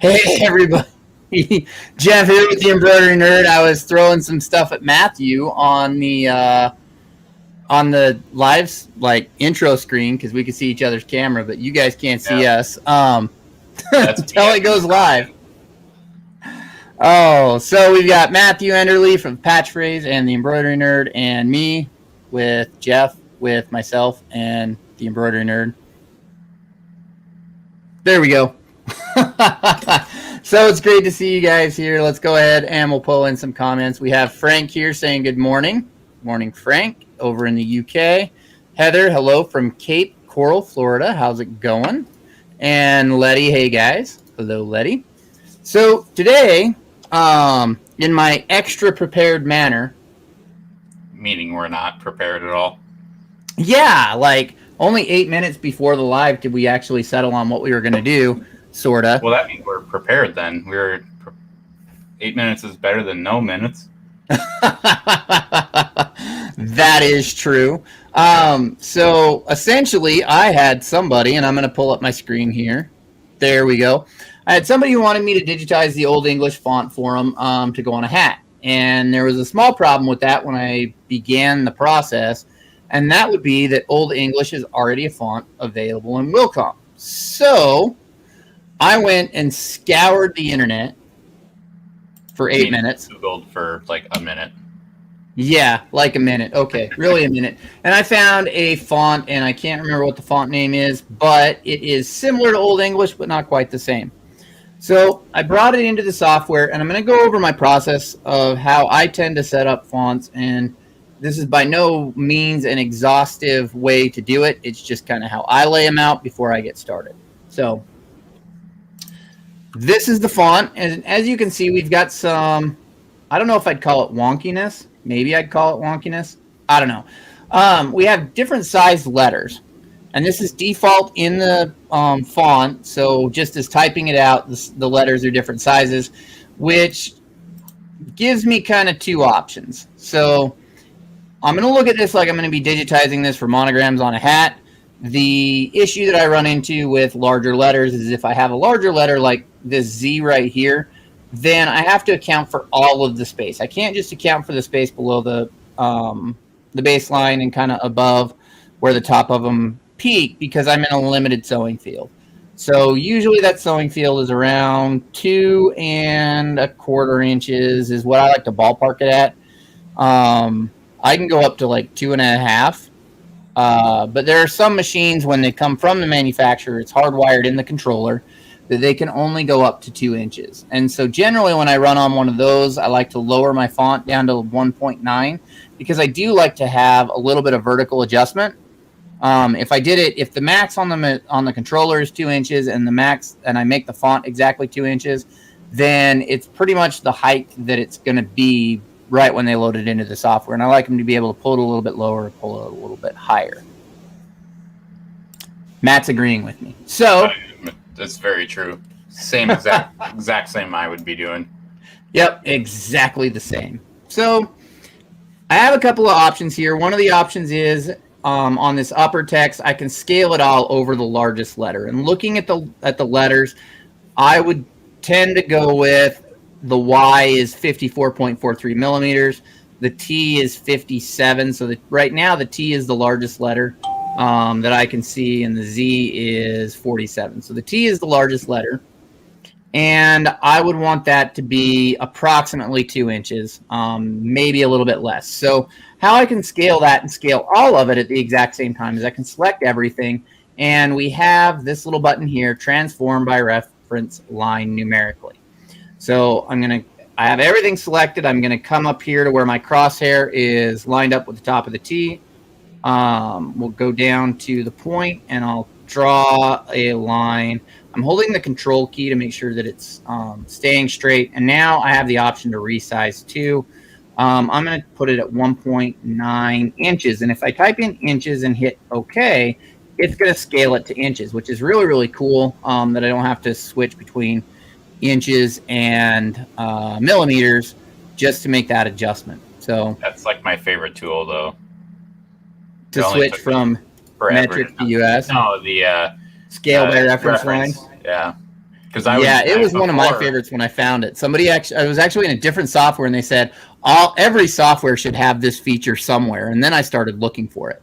Hey, everybody. Jeff here with the Embroidery Nerd. I was throwing some stuff at Matthew on the live intro screen because we could see each other's camera, but you guys can't see us. Until it goes live. Oh, so we've got Matthew Enderly from Patch Phrase and the Embroidery Nerd, and me with Jeff, with myself and the Embroidery Nerd. There we go. So it's great to see you guys here. Let's go ahead and we'll pull in some comments. We have Frank here saying good morning. Morning, Frank, over in the UK. Heather, hello from Cape Coral, Florida. How's it going? And Letty, hey guys. Hello, Letty. So today, in my extra prepared manner. Meaning we're not prepared at all? Yeah, like only 8 minutes before the live did we actually settle on what we were going to do. Sorta. Well, that means we're prepared then. 8 minutes is better than no minutes. That is true. So essentially, I had somebody, and I'm going to pull up my screen here. There we go. I had somebody who wanted me to digitize the Old English font for them to go on a hat. And there was a small problem with that when I began the process, and that would be that Old English is already a font available in Wilcom. So I went and scoured the internet for 8 minutes. Googled for like a minute. Yeah, like a minute. Okay, really a minute. And I found a font, and I can't remember what the font name is, but it is similar to Old English, but not quite the same. So I brought it into the software, and I'm going to go over my process of how I tend to set up fonts. And this is by no means an exhaustive way to do it. It's just kind of how I lay them out before I get started. So this is the font, and as you can see, we've got some, I don't know if I'd call it wonkiness. Maybe I'd call it wonkiness. I don't know. We have different sized letters, and this is default in the font, so just as typing it out, the letters are different sizes, which gives me kind of two options. So I'm going to look at this like I'm going to be digitizing this for monograms on a hat. The issue that I run into with larger letters is if I have a larger letter like this Z right here, then I have to account for all of the space. I can't just account for the space below the baseline and kind of above where the top of them peak because I'm in a limited sewing field. So usually that sewing field is around 2 1/4 inches is what I like to ballpark it at. I can go up to like 2.5. But there are some machines when they come from the manufacturer, it's hardwired in the controller, that they can only go up to 2 inches. And so generally when I run on one of those, I like to lower my font down to 1.9 because I do like to have a little bit of vertical adjustment. If the max on the controller is 2 inches and I make the font exactly 2 inches, then it's pretty much the height that it's going to be right when they load it into the software. And I like them to be able to pull it a little bit lower or pull it a little bit higher. Matt's agreeing with me. So that's very true. Same exact same I would be doing. Yep, exactly the same. So I have a couple of options here. One of the options is on this upper text, I can scale it all over the largest letter. And looking at the letters, I would tend to go with the Y is 54.43 millimeters. The T is 57. So right now the T is the largest letter that I can see, and the Z is 47. So the T is the largest letter. And I would want that to be approximately 2 inches, maybe a little bit less. So how I can scale that and scale all of it at the exact same time is I can select everything. And we have this little button here, transform by reference line numerically. So I have everything selected. I'm going to come up here to where my crosshair is lined up with the top of the T. We'll go down to the point and I'll draw a line. I'm holding the control key to make sure that it's staying straight. And now I have the option to resize too. I'm going to put it at 1.9 inches. And if I type in inches and hit OK, it's going to scale it to inches, which is really, really cool that I don't have to switch between inches and millimeters just to make that adjustment. So that's like my favorite tool, though. To switch from metric to US. No, the scale by reference line. Yeah, Because it was one of my favorites when I found it. I was actually in a different software, and they said every software should have this feature somewhere, and then I started looking for it.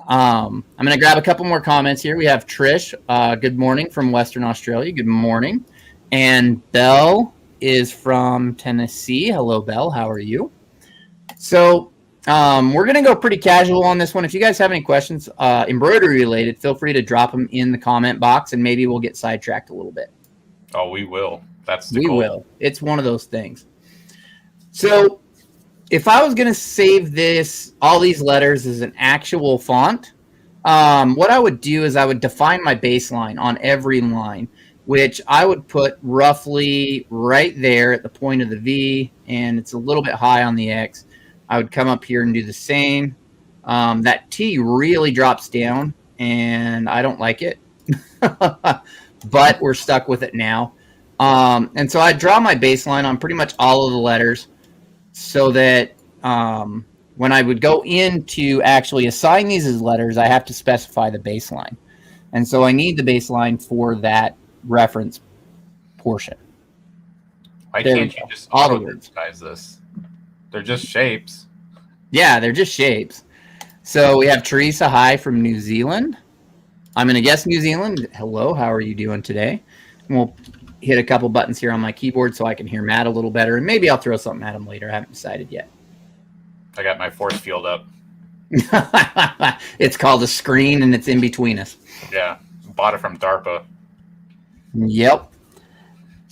I'm going to grab a couple more comments here. We have Trish. Good morning from Western Australia. Good morning. And Belle is from Tennessee. Hello, Belle. How are you? So we're going to go pretty casual on this one. If you guys have any questions, embroidery related, feel free to drop them in the comment box, and maybe we'll get sidetracked a little bit. Oh, we will. That's the goal. We will. It's one of those things. So if I was going to save all these letters as an actual font, what I would do is I would define my baseline on every line, which I would put roughly right there at the point of the V, and it's a little bit high on the X. I would come up here and do the same. That T really drops down, and I don't like it, but we're stuck with it now. And so I draw my baseline on pretty much all of the letters, so that when I would go in to actually assign these as letters, I have to specify the baseline. And so I need the baseline for that reference portion. Why can't you just auto-digitize this? They're just shapes. Yeah, they're just shapes. So we have Teresa, hi, from New Zealand. I'm going to guess New Zealand. Hello, how are you doing today? And we'll hit a couple buttons here on my keyboard so I can hear Matt a little better, and maybe I'll throw something at him later. I haven't decided yet. I got my force field up. It's called a screen, and it's in between us. Yeah, bought it from DARPA. Yep.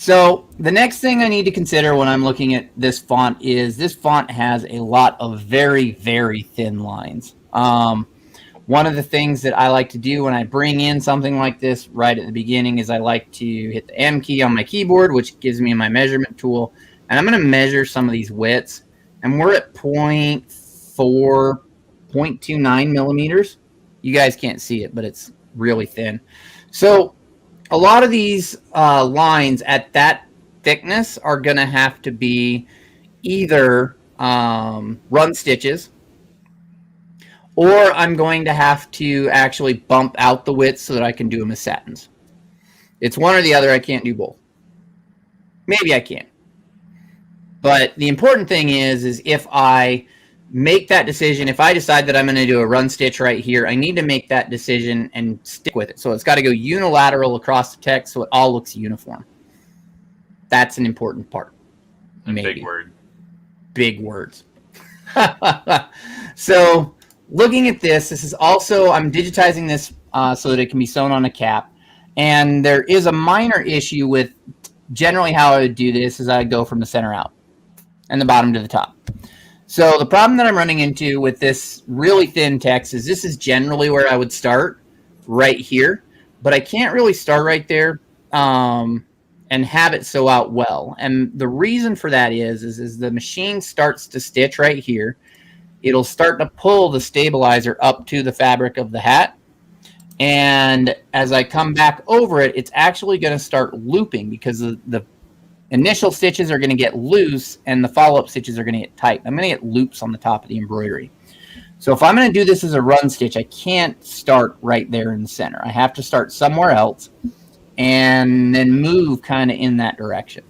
So the next thing I need to consider when I'm looking at this font is this font has a lot of very, very thin lines. One of the things that I like to do when I bring in something like this right at the beginning is I like to hit the M key on my keyboard, which gives me my measurement tool. And I'm going to measure some of these widths. And we're at 0.4, 0.29 millimeters. You guys can't see it, but it's really thin. So a lot of these lines at that thickness are going to have to be either run stitches, or I'm going to have to actually bump out the width so that I can do them as satins. It's one or the other. I can't do both. Maybe I can. But the important thing is if I make that decision, if I decide that I'm going to do a run stitch right here, I need to make that decision and stick with it. So it's got to go unilateral across the text so it all looks uniform. That's an important part. Maybe. Big word. Big words. So looking at this is also, I'm digitizing this so that it can be sewn on a cap. And there is a minor issue with generally how I would do this is I would go from the center out and the bottom to the top. So the problem that I'm running into with this really thin text is this is generally where I would start, right here. But I can't really start right there and have it sew out well. And the reason for that is the machine starts to stitch right here. It'll start to pull the stabilizer up to the fabric of the hat. And as I come back over it, it's actually going to start looping because the initial stitches are going to get loose and the follow-up stitches are going to get tight. I'm going to get loops on the top of the embroidery. So if I'm going to do this as a run stitch, I can't start right there in the center. I have to start somewhere else and then move kind of in that direction.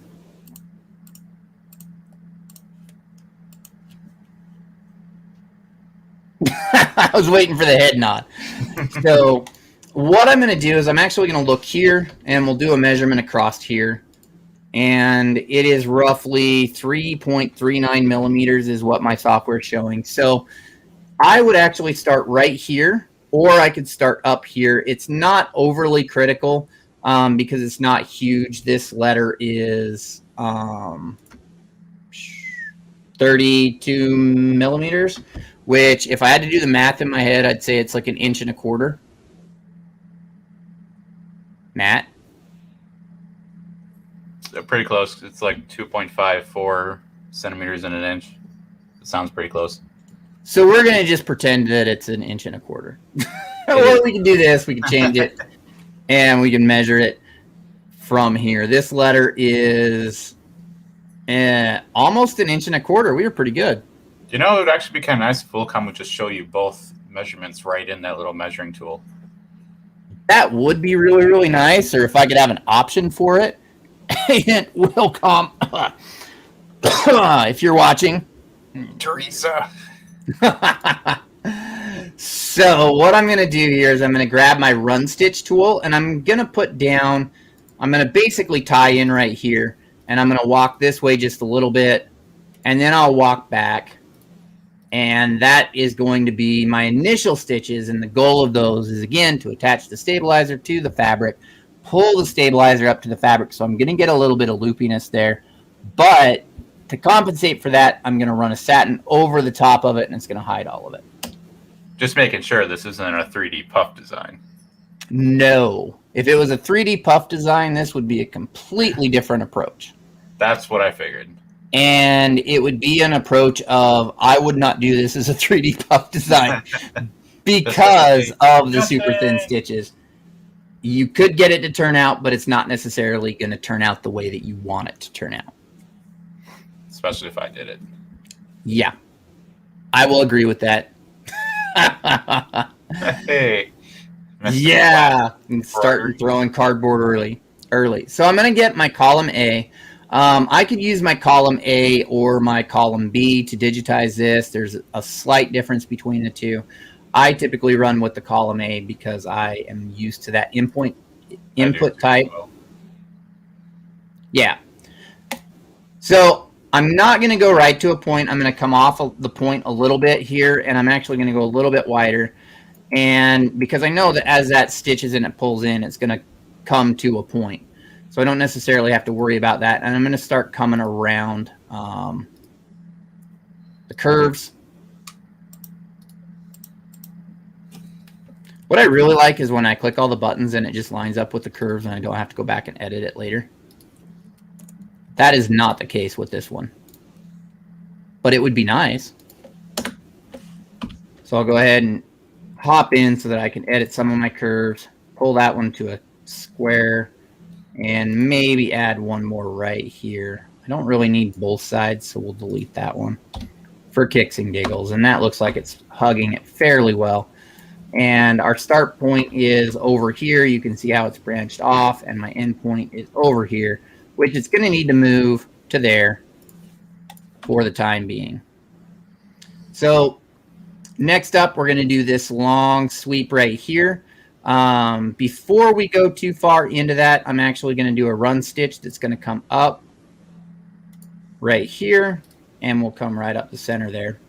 I was waiting for the head nod. So what I'm going to do is I'm actually going to look here and we'll do a measurement across here. And it is roughly 3.39 millimeters is what my software is showing. So I would actually start right here, or I could start up here. It's not overly critical because it's not huge. This letter is 32 millimeters, which if I had to do the math in my head, I'd say it's like 1.25 inches. Matt? Pretty close. It's like 2.54 centimeters in an inch. It sounds pretty close. So we're going to just pretend that it's 1.25 inches. Or we can do this. We can change it. And we can measure it from here. This letter is almost 1.25 inches. We were pretty good. You know, it would actually be kind of nice if Willcom would just show you both measurements right in that little measuring tool. That would be really, really nice, or if I could have an option for it. It will come. If you're watching. Teresa. So what I'm going to do here is I'm going to grab my run stitch tool, and I'm going to put down, I'm going to basically tie in right here, and I'm going to walk this way just a little bit, and then I'll walk back. And that is going to be my initial stitches, and the goal of those is, again, to attach the stabilizer to the fabric, pull the stabilizer up to the fabric. So I'm going to get a little bit of loopiness there, but to compensate for that, I'm going to run a satin over the top of it, and it's going to hide all of it. Just making sure this isn't a 3D puff design. No. If it was a 3D puff design, this would be a completely different approach. That's what I figured. And it would be an approach of, I would not do this as a 3D puff design because of the super thin stitches. You could get it to turn out, but it's not necessarily going to turn out the way that you want it to turn out. Especially if I did it. Yeah. I will agree with that. Hey. Yeah. Start throwing cardboard early. So I'm going to get my column A. I could use my column A or my column B to digitize this. There's a slight difference between the two. I typically run with the column A because I am used to that input type. Well. Yeah. So I'm not going to go right to a point. I'm going to come off the point a little bit here, and I'm actually going to go a little bit wider. And because I know that as that stitches and it pulls in, it's going to come to a point. So I don't necessarily have to worry about that. And I'm going to start coming around the curves. What I really like is when I click all the buttons and it just lines up with the curves and I don't have to go back and edit it later. That is not the case with this one. But it would be nice. So I'll go ahead and hop in so that I can edit some of my curves. Pull that one to a square. And maybe add one more right here. I don't really need both sides, so we'll delete that one for kicks and giggles. And that looks like it's hugging it fairly well. And our start point is over here. You can see how it's branched off. And my end point is over here, which is going to need to move to there for the time being. So next up, we're going to do this long sweep right here. Before we go too far into that, I'm actually going to do a run stitch that's going to come up right here, and we'll come right up the center there.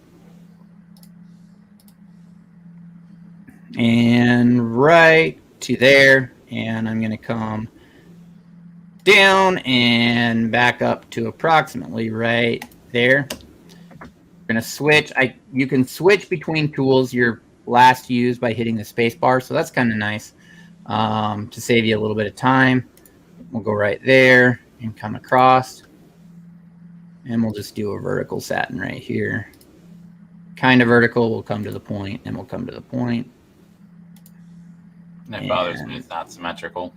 And right to there, and I'm going to come down and back up to approximately right there. We're going to switch. You can switch between tools you're last used by hitting the space bar, so that's kind of nice to save you a little bit of time. We'll go right there and come across, and we'll just do a vertical satin right here. Kind of vertical. We'll come to the point, and we'll come to the point. And it bothers me it's not symmetrical.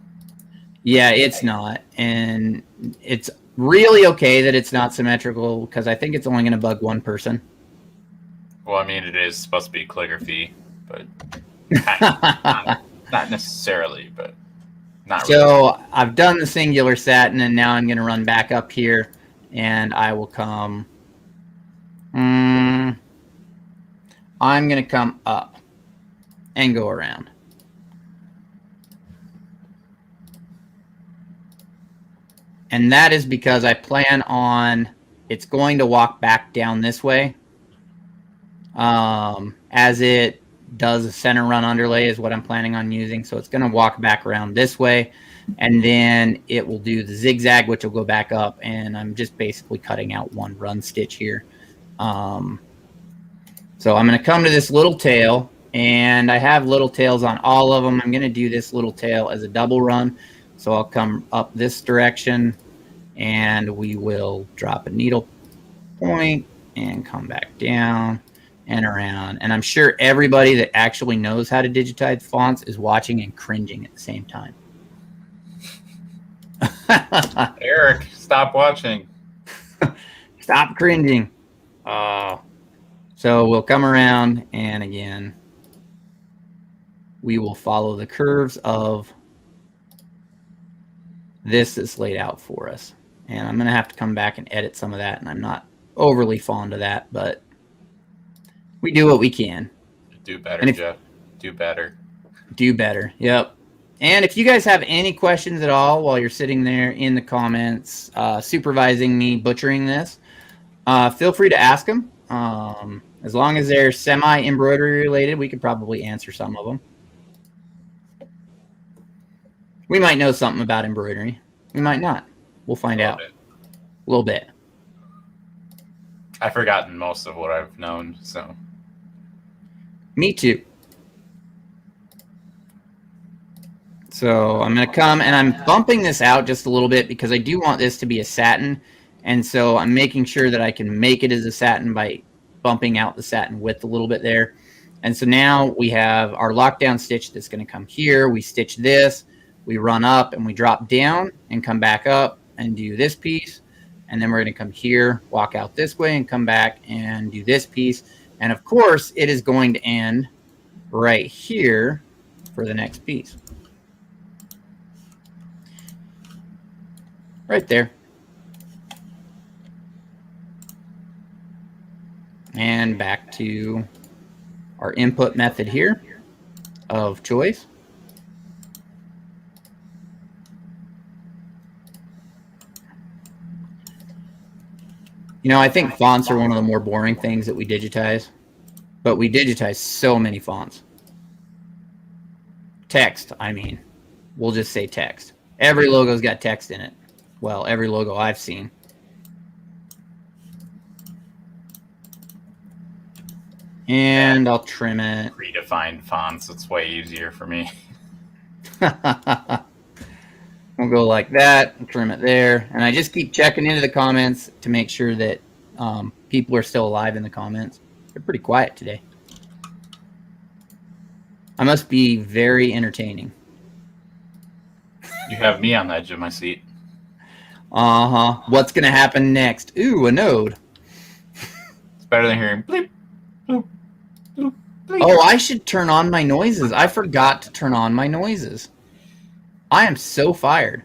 Yeah, it's not, and it's really okay that it's not symmetrical because I think it's only going to bug one person. Well, I mean, it is supposed to be calligraphy, but not necessarily, but not really. So I've done the singular satin, and now I'm going to run back up here, and I will come. I'm going to come up and go around. And that is because I plan on it's going to walk back down this way. As it does a center run underlay is what I'm planning on using. So it's going to walk back around this way, and then it will do the zigzag, which will go back up, and I'm just basically cutting out one run stitch here. So I'm going to come to this little tail, and I have little tails on all of them. I'm going to do this little tail as a double run. So I'll come up this direction, and we will drop a needle point and come back down and around. And I'm sure everybody that actually knows how to digitize fonts is watching and cringing at the same time. Eric, stop watching. Stop cringing. So we'll come around, and again, we will follow the curves of this that's laid out for us. And I'm going to have to come back and edit some of that, and I'm not overly fond of that, but we do what we can. Do better, Jeff. Do better. Do better. Yep. And if you guys have any questions at all while you're sitting there in the comments supervising me butchering this, feel free to ask them. As long as they're semi-embroidery related, we could probably answer some of them. We might know something about embroidery. We might not. We'll find out. A little bit. I've forgotten most of what I've known, so. Me too. So I'm going to come, and I'm bumping this out just a little bit because I do want this to be a satin. And so I'm making sure that I can make it as a satin by bumping out the satin width a little bit there. And so now we have our lockdown stitch that's going to come here. We stitch this, we run up and we drop down and come back up and do this piece. And then we're going to come here, walk out this way and come back and do this piece. And of course, it is going to end right here for the next piece. Right there. And back to our input method here of choice. You know, I think fonts are one of the more boring things that we digitize, but we digitize so many fonts. Text, I mean, we'll just say text. Every logo's got text in it. Well, every logo I've seen. And I'll trim it. Predefined fonts, it's way easier for me. We'll go like that and trim it there. And I just keep checking into the comments to make sure that people are still alive in the comments. They're pretty quiet today. I must be very entertaining. You have me on the edge of my seat. Uh-huh. What's going to happen next? Ooh, a node. It's better than hearing bleep, bloop, bloop, bleep. Oh, I should turn on my noises. I forgot to turn on my noises. I am so fired.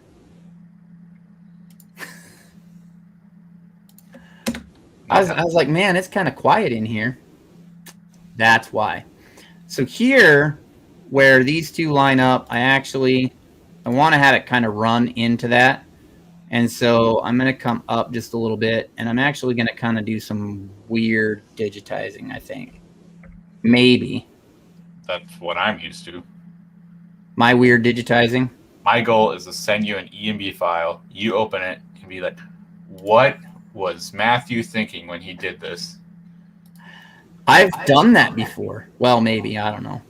I was like, man, it's kind of quiet in here. That's why. So here, where these two line up, I want to have it kind of run into that. And so I'm going to come up just a little bit, and I'm actually going to kind of do some weird digitizing, I think. Maybe. That's what I'm used to. My weird digitizing? My goal is to send you an EMB file. You open it and be like, what was Matthew thinking when he did this? I've done that before. Well, maybe. I don't know.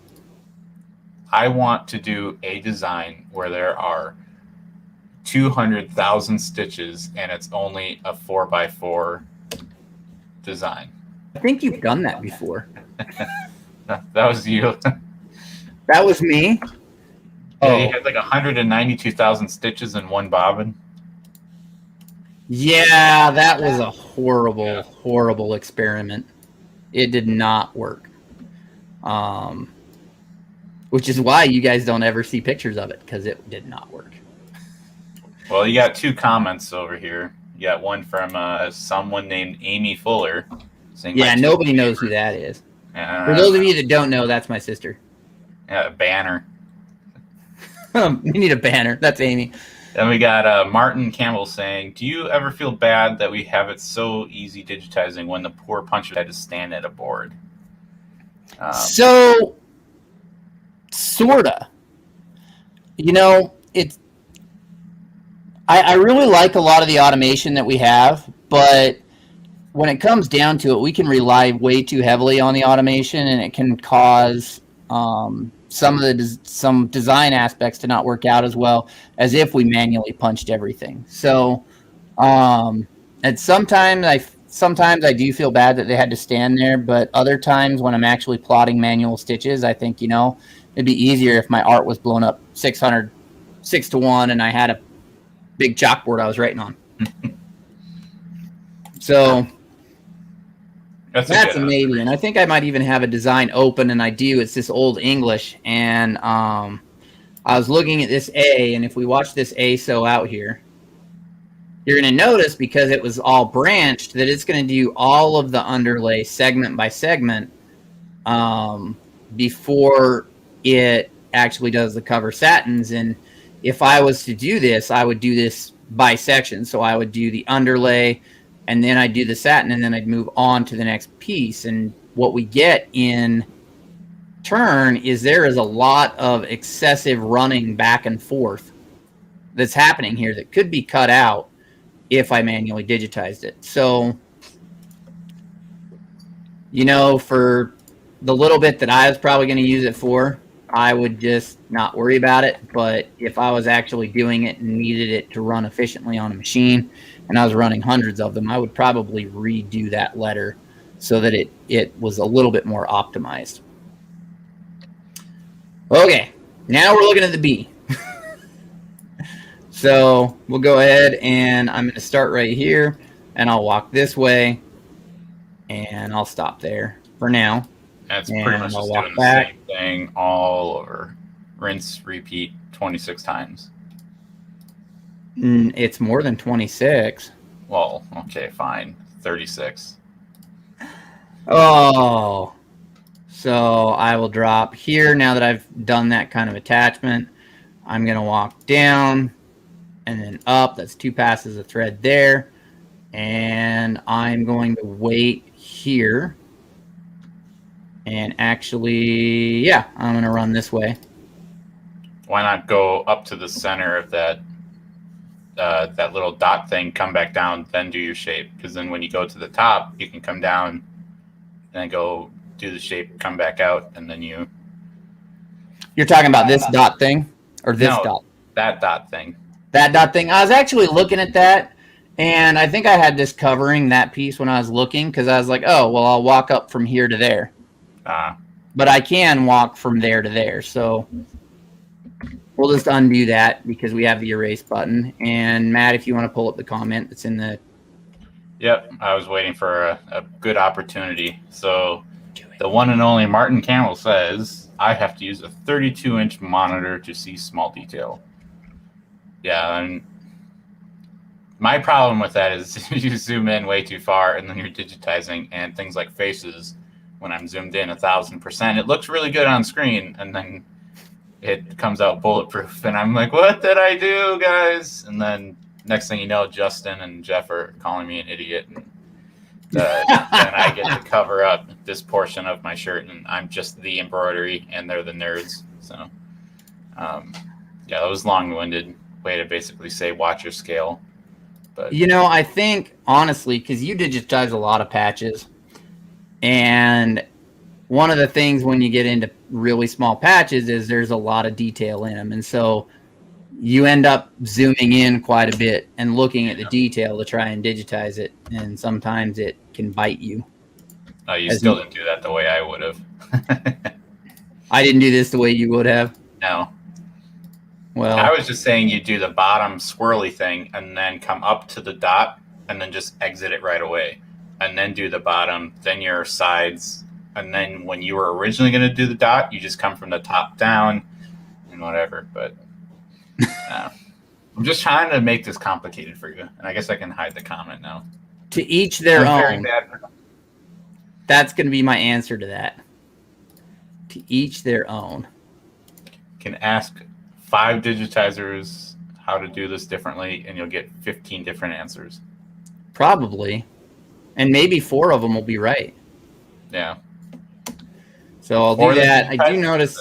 I want to do a design where there are 200,000 stitches and it's only a 4x4 design. I think you've done that before. That was you. That was me? Yeah, you had like 192,000 stitches in one bobbin. Yeah, that was a horrible, horrible experiment. It did not work. Which is why you guys don't ever see pictures of it, because it did not work. Well, you got two comments over here. You got one from someone named Amy Fuller. Saying, yeah, nobody knows who that is. For those of you that don't know, that's my sister. Yeah, a banner. We need a banner. That's Amy. Then we got Martin Campbell saying, do you ever feel bad that we have it so easy digitizing when the poor puncher had to stand at a board? So, sorta. You know, it's... I really like a lot of the automation that we have, but when it comes down to it, we can rely way too heavily on the automation, and it can cause some design aspects to not work out as well as if we manually punched everything. So, and sometimes I do feel bad that they had to stand there, but other times when I'm actually plotting manual stitches, I think, you know, it'd be easier if my art was blown up 6 to 1 and I had a big chalkboard I was writing on. So That's a maybe. And I think I might even have a design open, and I do. It's this old English. And I was looking at this A, and if we watch this ASO out here, you're going to notice, because it was all branched, that it's going to do all of the underlay segment by segment before it actually does the cover satins. And if I was to do this, I would do this by section. So I would do the underlay, and then I'd do the satin, and then I'd move on to the next piece. And what we get in turn is there is a lot of excessive running back and forth that's happening here that could be cut out if I manually digitized it. So, you know, for the little bit that I was probably going to use it for, I would just not worry about it. But if I was actually doing it and needed it to run efficiently on a machine, and I was running hundreds of them, I would probably redo that letter so that it was a little bit more optimized. Okay, now we're looking at the B. So we'll go ahead, and I'm going to start right here, and I'll walk this way, and I'll stop there for now. That's pretty much just doing the same thing all over. Rinse, repeat 26 times. It's more than 26. Well, okay, fine. 36. Oh. So I will drop here. Now that I've done that kind of attachment, I'm going to walk down and then up. That's 2 passes of thread there. And I'm going to wait here. And actually, yeah, I'm going to run this way. Why not go up to the center of that that little dot thing, come back down, then do your shape? Because then when you go to the top, you can come down and then go do the shape, come back out, and then you... You're talking about this dot thing? Or this dot? That dot thing. That dot thing. I was actually looking at that, and I think I had this covering that piece when I was looking, because I was like, oh, well, I'll walk up from here to there. But I can walk from there to there, so we'll just undo that because we have the erase button. And Matt, if you want to pull up the comment that's in the... Yep, I was waiting for a good opportunity. So the one and only Martin Campbell says, I have to use a 32-inch monitor to see small detail. Yeah, and my problem with that is you zoom in way too far, and then you're digitizing, and things like faces, when I'm zoomed in 1,000%, it looks really good on screen, and then it comes out bulletproof, and I'm like, what did I do, guys? And then next thing you know, Justin and Jeff are calling me an idiot, and then I get to cover up this portion of my shirt, and I'm just the embroidery, and they're the nerds. So, yeah, that was long-winded way to basically say watch your scale. But you know, I think, honestly, because you digitize a lot of patches, and one of the things when you get into really small patches is there's a lot of detail in them. And so you end up zooming in quite a bit and looking at the detail to try and digitize it. And sometimes it can bite you. Oh, you still didn't do that the way I would have. I didn't do this the way you would have? No. Well, I was just saying you do the bottom swirly thing and then come up to the dot and then just exit it right away. And then do the bottom, then your sides, and then when you were originally going to do the dot, you just come from the top down and whatever. But I'm just trying to make this complicated for you, and I guess I can hide the comment now. To each their own. That's going to be my answer to that. To each their own. Can ask 5 digitizers how to do this differently, and you'll get 15 different answers. Probably. And maybe 4 of them will be right. Yeah. So I'll do that. I do notice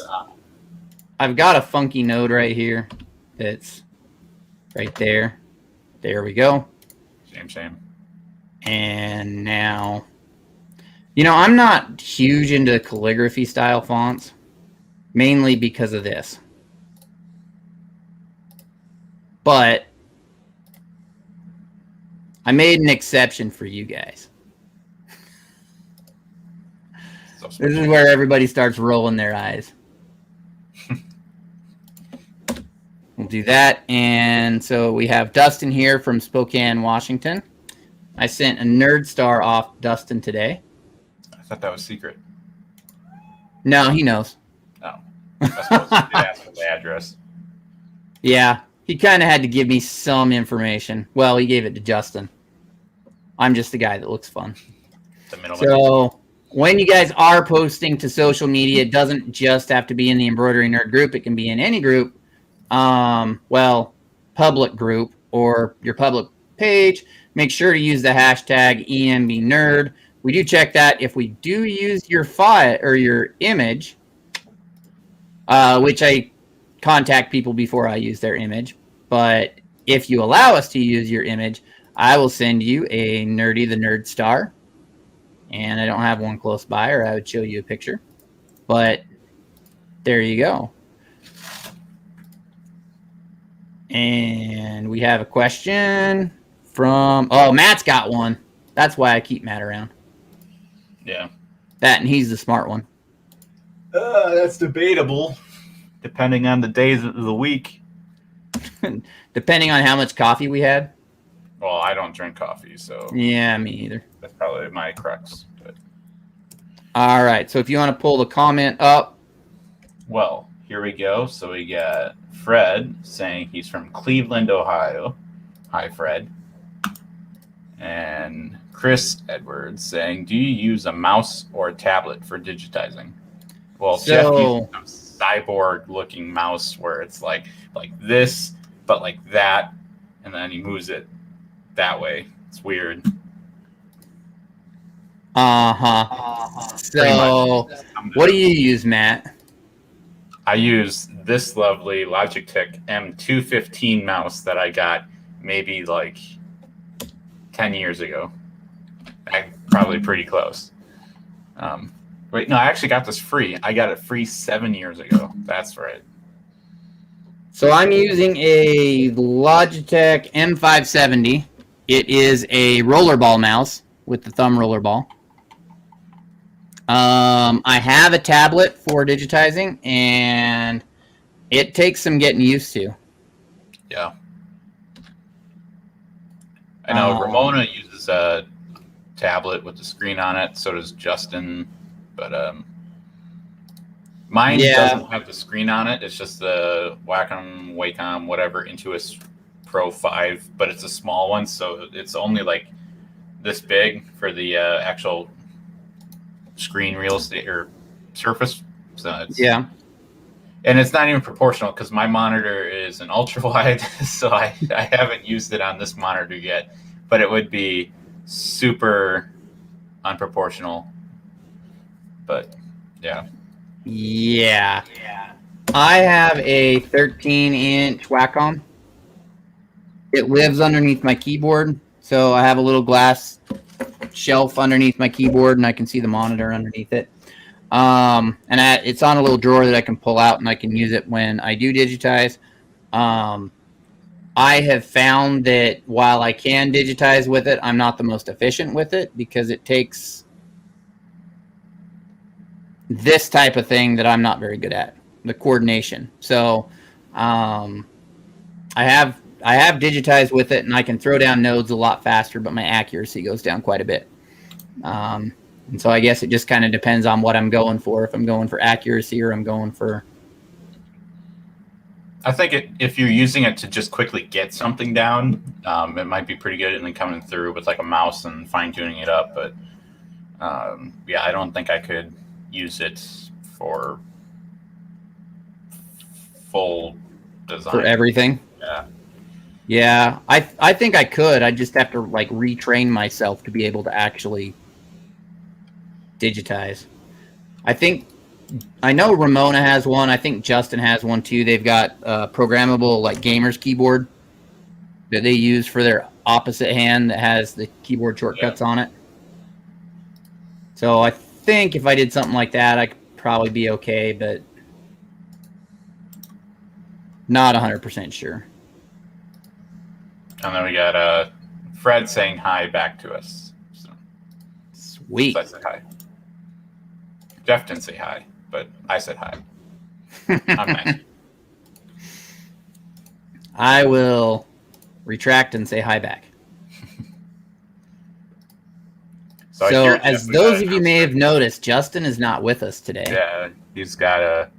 I've got a funky node right here. That's right there. There we go. Same. And now, you know, I'm not huge into calligraphy style fonts, mainly because of this. But I made an exception for you guys. This is where everybody starts rolling their eyes. We'll do that. And so we have Dustin here from Spokane, Washington. I sent a nerd star off Dustin today. thought that was secret. No, he knows. No. I suppose you did ask for the address. Yeah, he kind of had to give me some information. Well, he gave it to Justin. I'm just the guy that looks fun. The middleman. So when you guys are posting to social media, it doesn't just have to be in the Embroidery Nerd group. It can be in any group. Public group or your public page. Make sure to use the hashtag EMBNerd. We do check that. If we do use your file or your image, which I contact people before I use their image, but if you allow us to use your image, I will send you a Nerdy the Nerd star. And I don't have one close by, or I would show you a picture. But there you go. And we have a question from... Oh, Matt's got one. That's why I keep Matt around. Yeah. That, and he's the smart one. That's debatable. Depending on the days of the week. Depending on how much coffee we had. Well, I don't drink coffee, so... Yeah, me either. That's probably my crux. But... All right, so if you want to pull the comment up. Well, here we go. So we got Fred saying he's from Cleveland, Ohio. Hi, Fred. And Chris Edwards saying, do you use a mouse or a tablet for digitizing? Well, Jeff uses a cyborg-looking mouse where it's like this, but like that, and then he moves it that way. It's weird. So, what do you use, Matt? I use this lovely Logitech M215 mouse that I got maybe like 10 years ago. Probably pretty close. Wait, no, I actually got this free. I got it free 7 years ago. That's right. So I'm using a Logitech M570. It is a rollerball mouse with the thumb rollerball. I have a tablet for digitizing, and it takes some getting used to. Yeah. I know Ramona uses a tablet with the screen on it. So does Justin. But mine doesn't have the screen on it. It's just the Wacom, whatever, Intuos Pro 5. But it's a small one, so it's only like this big for the actual screen real estate or surface. So it's, and it's not even proportional because my monitor is an ultra wide, so I haven't used it on this monitor yet. But it would be super unproportional. But yeah. I have a 13-inch Wacom. It lives underneath my keyboard, so I have a little glass shelf underneath my keyboard, and I can see the monitor underneath it. It's on a little drawer that I can pull out, and I can use it when I do digitize. I have found that while I can digitize with it, I'm not the most efficient with it because it takes this type of thing that I'm not very good at, the coordination. So I have digitized with it, and I can throw down nodes a lot faster, but my accuracy goes down quite a bit. And so I guess it just kind of depends on what I'm going for. If I'm going for accuracy or I'm going for... I think if you're using it to just quickly get something down, it might be pretty good, and then coming through with like a mouse and fine-tuning it up. But I don't think I could use it for full design. For everything? Yeah, I think I could. I just have to like retrain myself to be able to actually digitize. I know Ramona has one. I think Justin has one too. They've got a programmable like gamer's keyboard that they use for their opposite hand that has the keyboard shortcuts on it. So I think if I did something like that, I could probably be okay, but not 100% sure. And then we got Fred saying hi back to us. So, sweet. So I said hi. Jeff didn't say hi, but I said hi. I'm nice. I will retract and say hi back. So as those of you may have noticed, Justin is not with us today. Yeah, he's got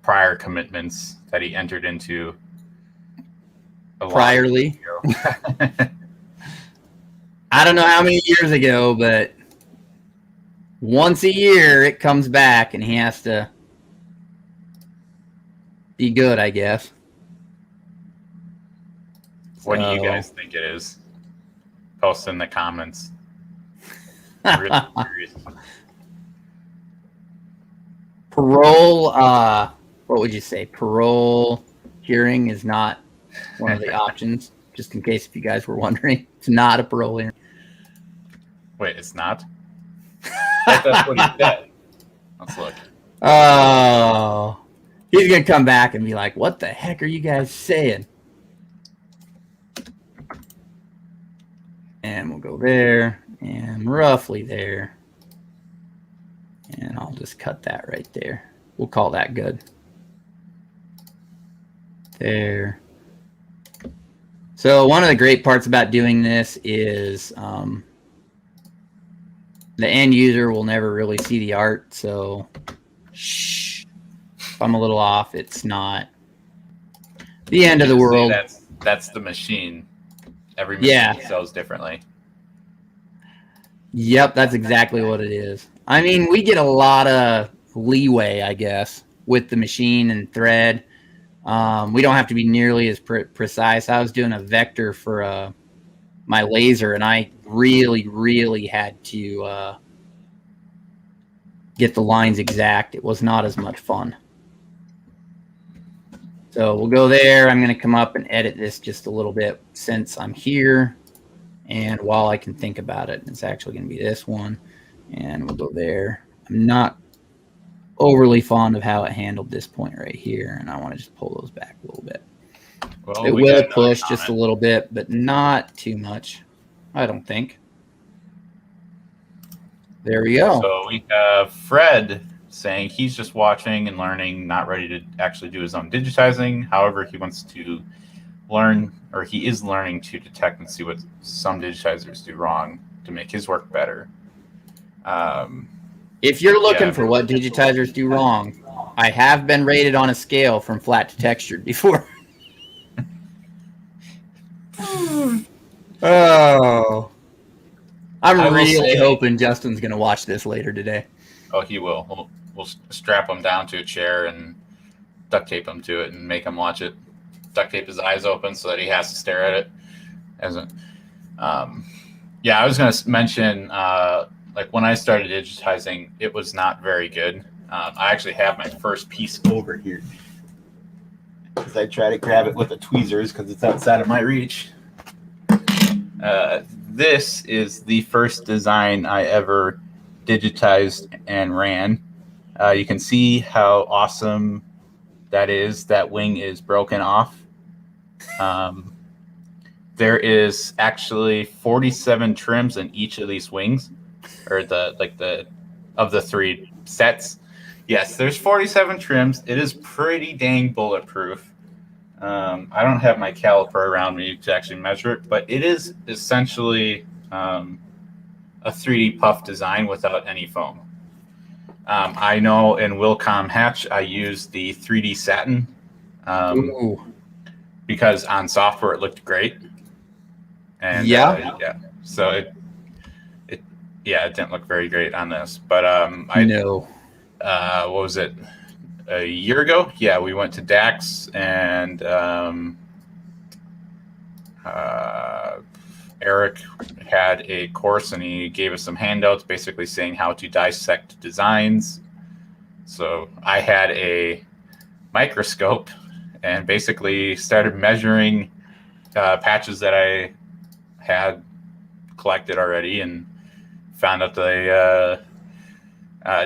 prior commitments that he entered into. Priorly. I don't know how many years ago, but once a year it comes back and he has to be good, I guess. What do you guys think it is? Post in the comments. Really curious. Parole, what would you say? Parole hearing is not one of the options, just in case if you guys were wondering. It's not a parole hearing. Wait, it's not? That's what he said. Let's look. Oh, he's going to come back and be like, what the heck are you guys saying? And we'll go there and roughly there. And I'll just cut that right there. We'll call that good. There. So one of the great parts about doing this is the end user will never really see the art. So shh, if I'm a little off, it's not the end of the world. That's the machine. Every machine sells differently. Yep, that's exactly what it is. I mean, we get a lot of leeway, I guess, with the machine and thread. We don't have to be nearly as precise. I was doing a vector for my laser, and I really had to get the lines exact. It was not as much fun. So we'll go there. I'm going to come up and edit this just a little bit since I'm here. And while I can think about it, it's actually going to be this one. And we'll go there. I'm not overly fond of how it handled this point right here. And I want to just pull those back a little bit. Well, it will push just a little bit, but not too much, I don't think. There we go. So we have Fred saying he's just watching and learning, not ready to actually do his own digitizing. However, he wants to learn, or he is learning to detect and see what some digitizers do wrong to make his work better. If you're looking for what digitizers do wrong, I have been rated on a scale from flat to textured before. Oh. I'm really hoping Justin's going to watch this later today. Oh, he will. We'll strap him down to a chair and duct tape him to it and make him watch it. Duct tape his eyes open so that he has to stare at it. I was going to mention, like when I started digitizing, it was not very good. I actually have my first piece over here because I try to grab it with the tweezers because it's outside of my reach. This is the first design I ever digitized and ran. You can see how awesome that is. That wing is broken off. There is actually 47 trims in each of these wings, or of the three sets. Yes, there's 47 trims. It is pretty dang bulletproof. I don't have my caliper around me to actually measure it, but it is essentially a 3D puff design without any foam. I know in Wilcom Hatch, I used the 3D satin because on software it looked great. And so it didn't look very great on this. But I know what was it? A year ago, we went to DAX and Eric had a course and he gave us some handouts basically saying how to dissect designs. So I had a microscope and basically started measuring patches that I had collected already and found out the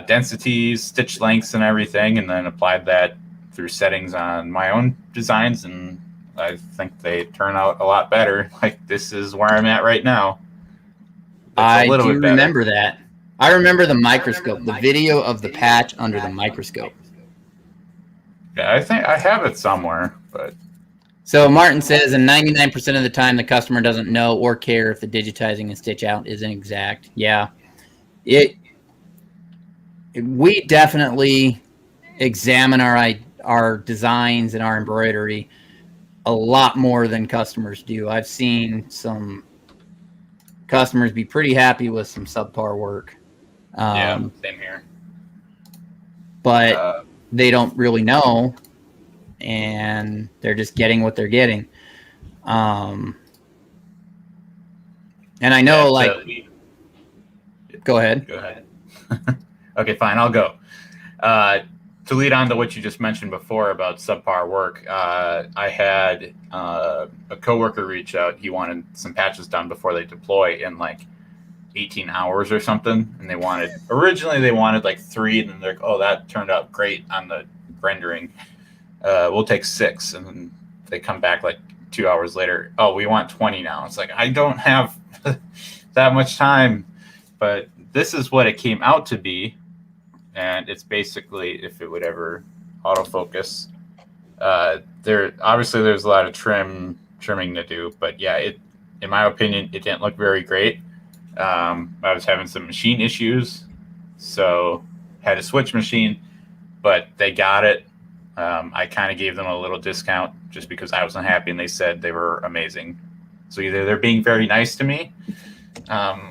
densities, stitch lengths, and everything, and then applied that through settings on my own designs, and I think they turn out a lot better. Like this is where I'm at right now. I do remember that. I remember the microscope, the video of the patch under the microscope. Yeah, I think I have it somewhere, but. So Martin says, and 99% of the time, the customer doesn't know or care if the digitizing and stitch out isn't exact. Yeah. We definitely examine our designs and our embroidery a lot more than customers do. I've seen some customers be pretty happy with some subpar work. Same here. But they don't really know, and they're just getting what they're getting. And I know, go ahead. Go ahead. Okay, fine. I'll go. To lead on to what you just mentioned before about subpar work, I had a coworker reach out. He wanted some patches done before they deploy in like 18 hours or something, and originally they wanted like 3, and then they're like, oh, that turned out great on the rendering. We'll take 6, and then they come back like 2 hours later. Oh, we want 20 now. It's like, I don't have that much time, but this is what it came out to be. And it's basically, if it would ever autofocus, there's a lot of trimming to do, but yeah, in my opinion, it didn't look very great. I was having some machine issues, so had to switch machine, but they got it. I kind of gave them a little discount just because I was unhappy, and they said they were amazing. So either they're being very nice to me,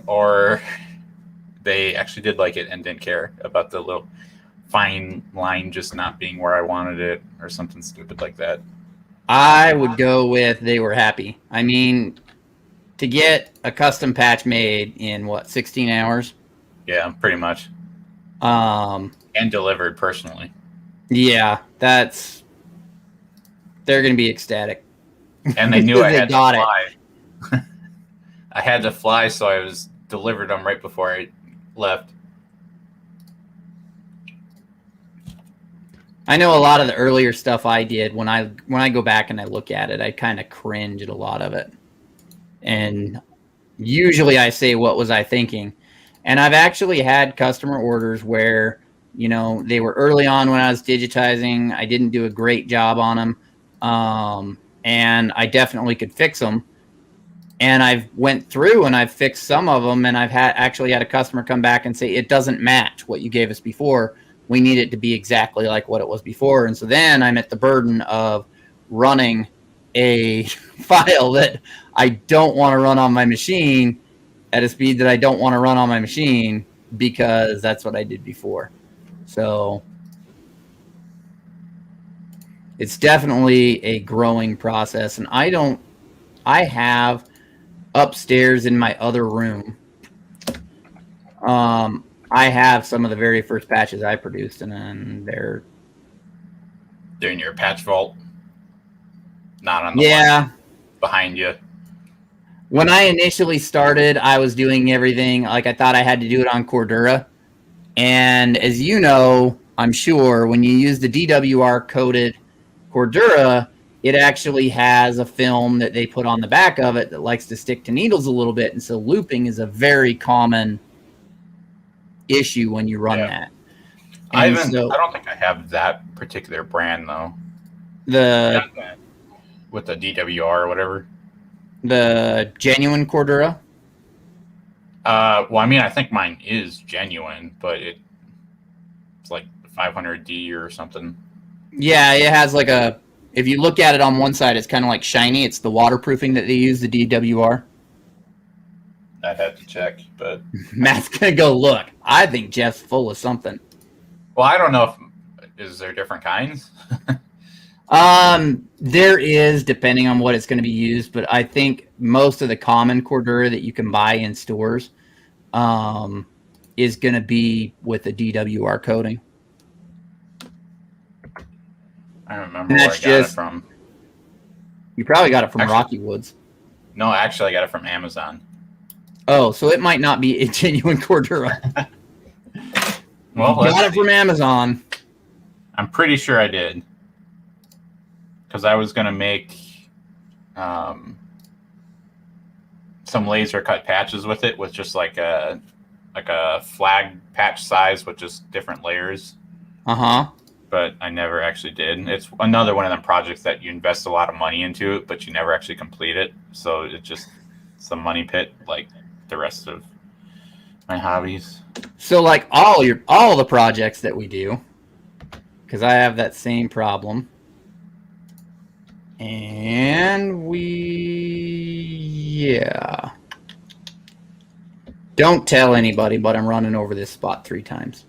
or they actually did like it and didn't care about the little fine line just not being where I wanted it or something stupid like that. I would go with they were happy. I mean, to get a custom patch made in 16 hours? Yeah, pretty much. And delivered personally. Yeah, they're going to be ecstatic. And they knew I had to fly. I had to fly, so I was delivered them right before I left. I know a lot of the earlier stuff I did, when I go back and I look at it, I kind of cringe at a lot of it. And usually I say, what was I thinking? And I've actually had customer orders where, they were early on when I was digitizing. I didn't do a great job on them. And I definitely could fix them. And I've went through and I've fixed some of them, and I've actually had a customer come back and say, it doesn't match what you gave us before. We need it to be exactly like what it was before. And so then I'm at the burden of running a file that I don't want to run on my machine at a speed that I don't want to run on my machine, because that's what I did before. So it's definitely a growing process. And I have upstairs in my other room, I have some of the very first patches I produced, and then they're in your patch vault, not on the one behind you. When I initially started, I was doing everything like I thought I had to do it on Cordura. And as you know, I'm sure, when you use the DWR coated Cordura, it actually has a film that they put on the back of it that likes to stick to needles a little bit. And so looping is a very common issue when you run that. I don't think I have that particular brand though. With the DWR or whatever. The genuine Cordura? Well, I mean, I think mine is genuine, but it's like 500D or something. Yeah, it has like if you look at it on one side, it's kind of like shiny. It's the waterproofing that they use, the DWR. I'd have to check, but Matt's gonna go look. I think Jeff's full of something. Well, I don't know is there different kinds? There is, depending on what it's going to be used, but I think most of the common Cordura that you can buy in stores is going to be with the DWR coating. I don't remember where I got it from. You probably got it from Rocky Woods. No, actually, I got it from Amazon. Oh, so it might not be a genuine Cordura. Well, got it from Amazon. I'm pretty sure I did. Because I was going to make some laser cut patches with it, with just like a flag patch size with just different layers. But I never actually did. It's another one of them projects that you invest a lot of money into it, but you never actually complete it. So it's just some money pit like the rest of my hobbies. So like all the projects that we do, because I have that same problem. And yeah. Don't tell anybody, but I'm running over this spot 3 times.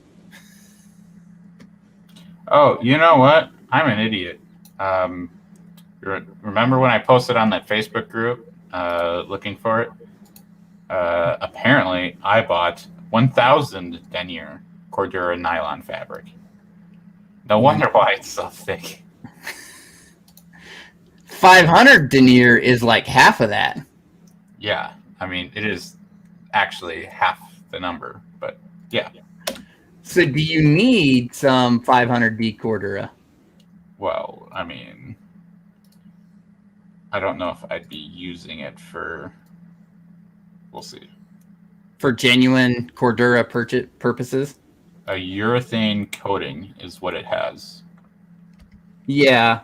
Oh, you know what? I'm an idiot. Remember when I posted on that Facebook group looking for it? Apparently, I bought 1,000 denier Cordura nylon fabric. No wonder why it's so thick. 500 denier is like half of that. Yeah, I mean, it is actually half the number, but yeah. So do you need some 500D Cordura? Well, I mean, I don't know if I'd be using it for... We'll see. For genuine Cordura purposes? A urethane coating is what it has. Yeah.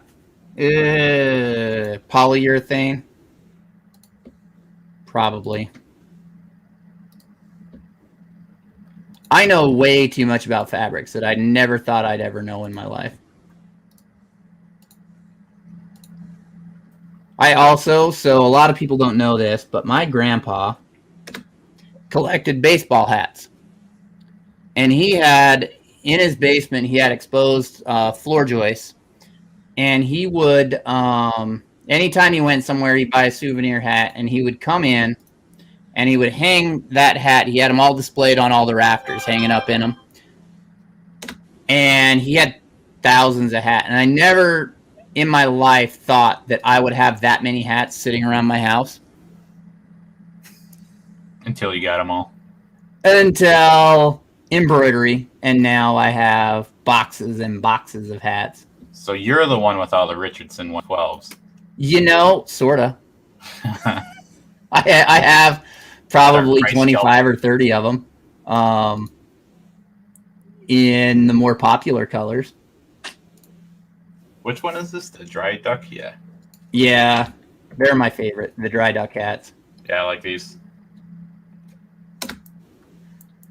Polyurethane? Probably. I know way too much about fabrics that I never thought I'd ever know in my life. I also, so a lot of people don't know this, but my grandpa collected baseball hats. And he had, in his basement, he had exposed floor joists. And he would, anytime he went somewhere, he'd buy a souvenir hat, and he would come in, and he would hang that hat. He had them all displayed on all the rafters, hanging up in them. And he had thousands of hats. And I never in my life thought that I would have that many hats sitting around my house. Until you got them all. Until embroidery. And now I have boxes and boxes of hats. So you're the one with all the Richardson 112s. You know, sort of. I have probably 25 or 30 of them in the more popular colors. Which one is this? The dry duck? Yeah. Yeah, they're my favorite, the dry duck hats. Yeah, I like these.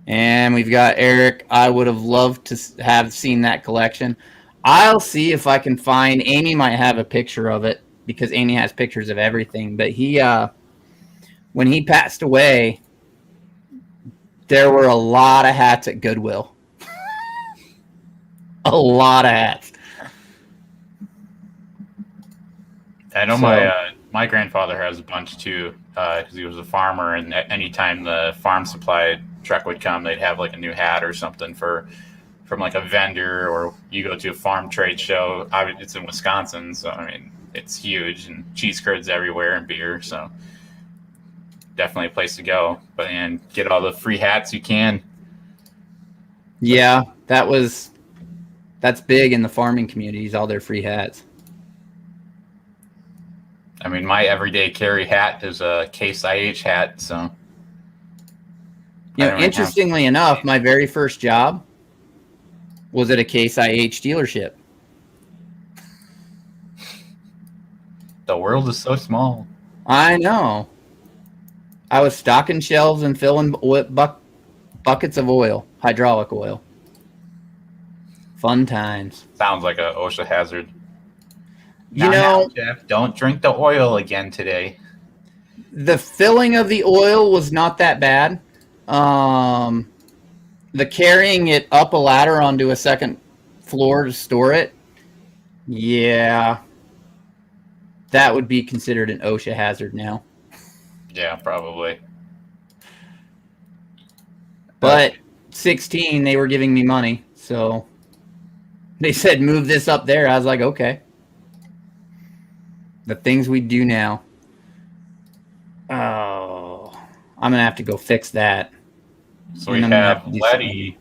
And we've got Eric. I would have loved to have seen that collection. I'll see if I can find, Amy might have a picture of it because Amy has pictures of everything. But he, when he passed away, there were a lot of hats at Goodwill. A lot of hats. I know my grandfather has a bunch too because he was a farmer, and anytime the farm supply truck would come, they'd have like a new hat or something from like a vendor, or you go to a farm trade show. It's in Wisconsin, so I mean it's huge, and cheese curds everywhere and beer, so definitely a place to go. But and get all the free hats you can. Yeah, that's big in the farming communities, all their free hats. I mean, my everyday carry hat is a Case IH hat, so. You know, interestingly enough, my very first job was at a Case IH dealership. The world is so small. I know. I was stocking shelves and filling buckets of oil, hydraulic oil. Fun times. Sounds like a OSHA hazard. You know, Jeff, don't drink the oil again today. The filling of the oil was not that bad. The carrying it up a ladder onto a second floor to store it, yeah, that would be considered an OSHA hazard now. Yeah, probably. But 16, they were giving me money, so they said move this up there. I was like, okay. The things we do now. Oh, I'm gonna have to go fix that. So we have Letty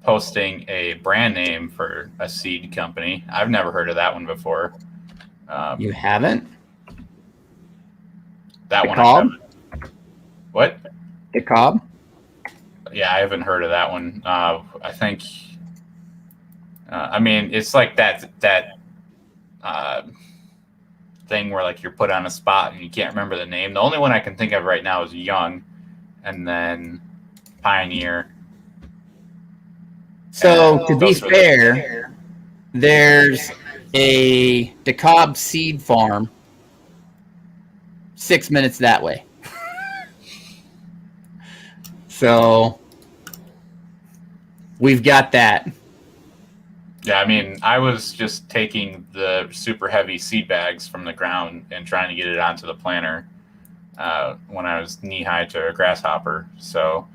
posting a brand name for a seed company. I've never heard of that one before. You haven't? That one. What? The Cobb? Yeah, I haven't heard of that one. I think. I mean, it's like that thing where like you're put on a spot and you can't remember the name. The only one I can think of right now is Young, and then Pioneer. So to be those were fair, there's a DeKalb seed farm 6 minutes that way. So we've got that. Yeah, I mean, I was just taking the super heavy seed bags from the ground and trying to get it onto the planter when I was knee high to a grasshopper. So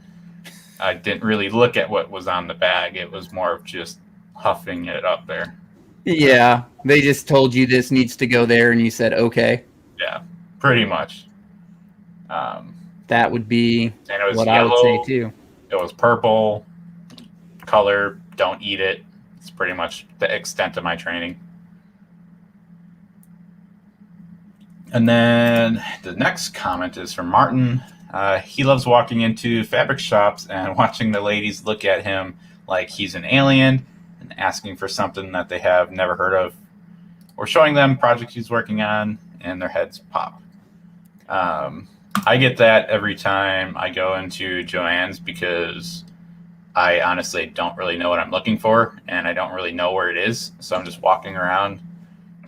I didn't really look at what was on the bag. It was more of just huffing it up there. Yeah, they just told you this needs to go there, and you said okay. Yeah, pretty much. That would be what yellow, I would say too. It was purple color. Don't eat it. It's pretty much the extent of my training. And then the next comment is from Martin. He loves walking into fabric shops and watching the ladies look at him like he's an alien and asking for something that they have never heard of, or showing them projects he's working on and their heads pop. I get that every time I go into Joann's because I honestly don't really know what I'm looking for, and I don't really know where it is, so I'm just walking around.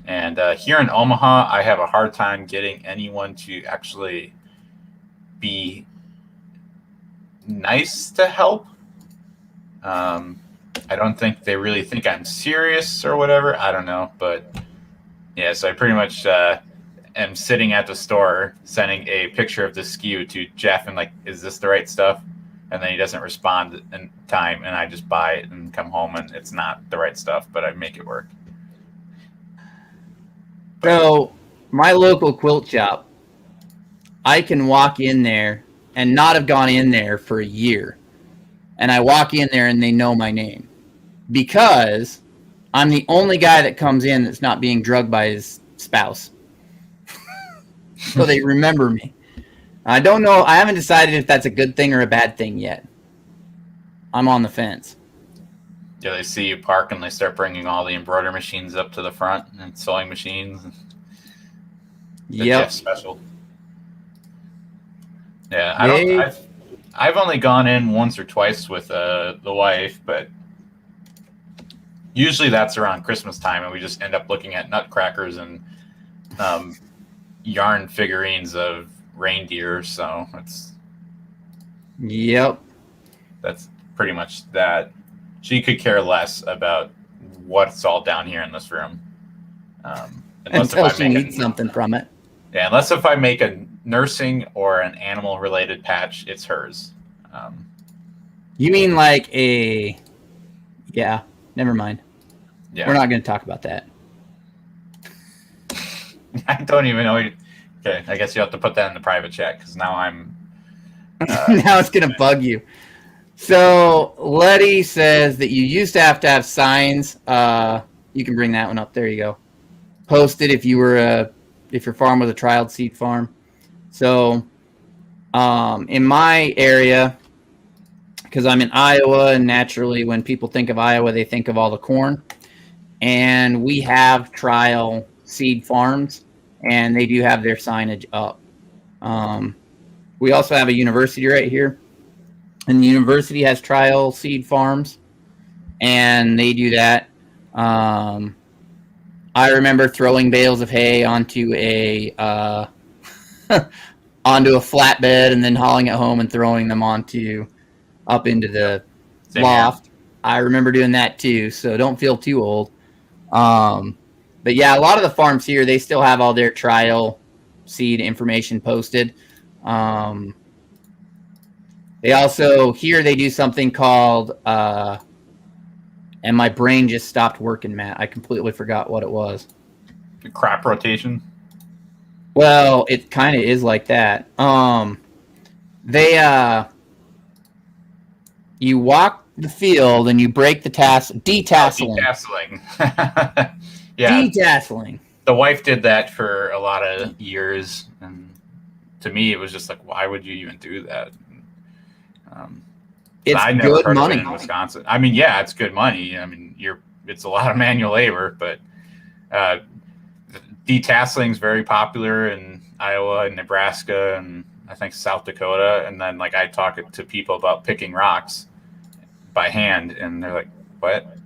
And here in Omaha, I have a hard time getting anyone to actually be nice to help. I don't think they really think I'm serious or whatever. I don't know, but yeah, so I pretty much am sitting at the store sending a picture of the SKU to Jeff and like, is this the right stuff? And then he doesn't respond in time, and I just buy it and come home, and it's not the right stuff, but I make it work. So my local quilt shop, I can walk in there and not have gone in there for a year. And I walk in there and they know my name because I'm the only guy that comes in that's not being drugged by his spouse. So they remember me. I don't know. I haven't decided if that's a good thing or a bad thing yet. I'm on the fence. Yeah, they see you park and they start bringing all the embroidery machines up to the front and sewing machines. Yep. Special. Yeah, I've only gone in once or twice with the wife, but usually that's around Christmas time, and we just end up looking at nutcrackers and yarn figurines of reindeer. So that's pretty much that. She could care less about what's all down here in this room. Until she needs something from it. Yeah, unless if I make a nursing or an animal-related patch, it's hers. You mean like a... Yeah, never mind. Yeah. We're not going to talk about that. I don't even know. Okay, I guess you have to put that in the private chat, because now I'm... now it's going to bug you. So Letty says that you used to have signs. You can bring that one up. There you go. Posted if you were if your farm was a trial seed farm. So in my area, because I'm in Iowa, and naturally when people think of Iowa, they think of all the corn. And we have trial seed farms, and they do have their signage up. We also have a university right here. And the university has trial seed farms, and they do that. I remember throwing bales of hay onto a flatbed and then hauling it home and throwing them up into the loft. Here. I remember doing that too, so don't feel too old. But yeah, a lot of the farms here, they still have all their trial seed information posted. They also, here they do something called, and my brain just stopped working, Matt. I completely forgot what it was. The crop rotation? Well, it kind of is like that. You walk the field and you break the detasseling. Detasseling. Yeah. Detasseling. The wife did that for a lot of years, and to me it was just like, why would you even do that? It's good money in Wisconsin. I mean, yeah, it's good money. I mean, it's a lot of manual labor, but detasseling is very popular in Iowa and Nebraska and I think South Dakota, and then like I talk to people about picking rocks by hand, and they're like, "What?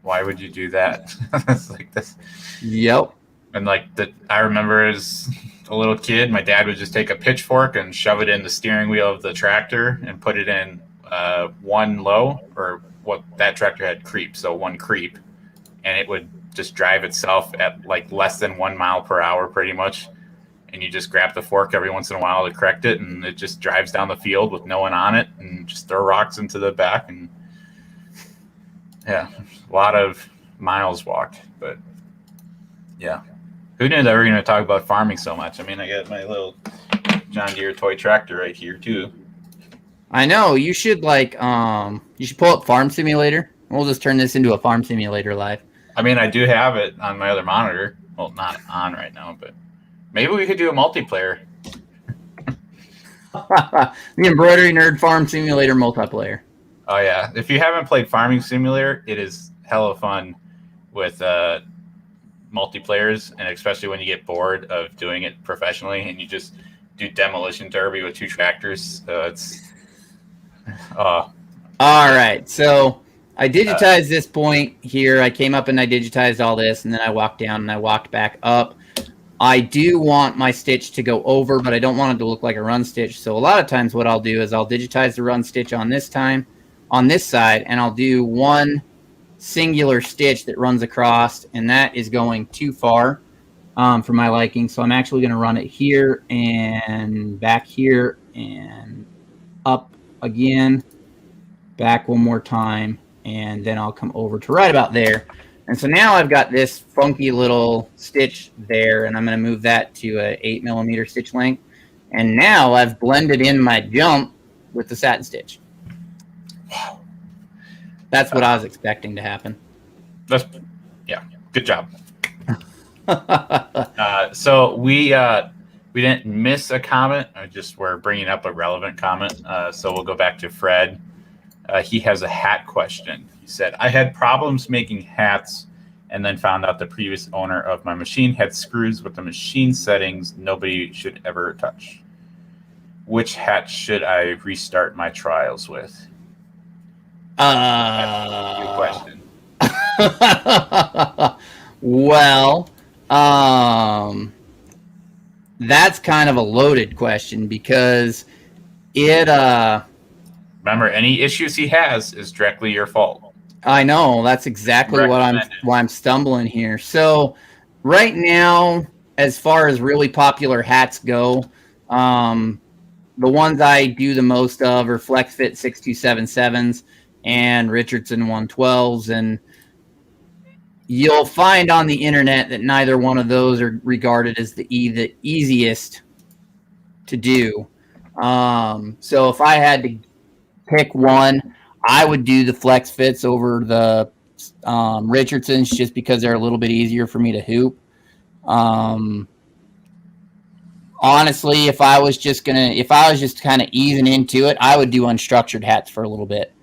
Why would you do that?" It's like this. Yep. And like I remember as a little kid, my dad would just take a pitchfork and shove it in the steering wheel of the tractor and put it in one low, or what that tractor had creep, so one creep, and it would just drive itself at like less than 1 mile per hour, pretty much. And you just grab the fork every once in a while to correct it, and it just drives down the field with no one on it, and just throw rocks into the back, and yeah, a lot of miles walked. But yeah, who knew that we were going to talk about farming so much? I mean, I got my little John Deere toy tractor right here too. I know, you should you should pull up Farm Simulator. We'll just turn this into a Farm Simulator live. I mean, I do have it on my other monitor. Well, not on right now, but maybe we could do a multiplayer. The Embroidery Nerd Farm Simulator multiplayer. Oh yeah, if you haven't played Farming Simulator, it is hella fun with multiplayers, and especially when you get bored of doing it professionally and you just do demolition derby with 2 tractors. So it's all right. So I digitized this point here. I came up and I digitized all this, and then I walked down and I walked back up. I do want my stitch to go over, but I don't want it to look like a run stitch. So a lot of times what I'll do is I'll digitize the run stitch on this side, and I'll do one singular stitch that runs across, and that is going too far for my liking. So I'm actually going to run it here and back here and up again, back one more time, and then I'll come over to right about there. And so now I've got this funky little stitch there, and I'm going to move that to a 8mm stitch length. And now I've blended in my jump with the satin stitch. Wow. That's what I was expecting to happen. Yeah, good job. So we didn't miss a comment. We're bringing up a relevant comment. So we'll go back to Fred. He has a hat question. He said, I had problems making hats and then found out the previous owner of my machine had screws with the machine settings nobody should ever touch. Which hat should I restart my trials with? That's a good question. Well, that's kind of a loaded question because it remember, any issues he has is directly your fault. I know, that's exactly why I'm stumbling here. So right now, as far as really popular hats go, the ones I do the most of are FlexFit 6277s and Richardson 112s, and you'll find on the internet that neither one of those are regarded as the easiest to do. So if I had to pick one, I would do the Flex Fits over the Richardsons just because they're a little bit easier for me to hoop. Honestly, if I was just kind of easing into it, I would do unstructured hats for a little bit.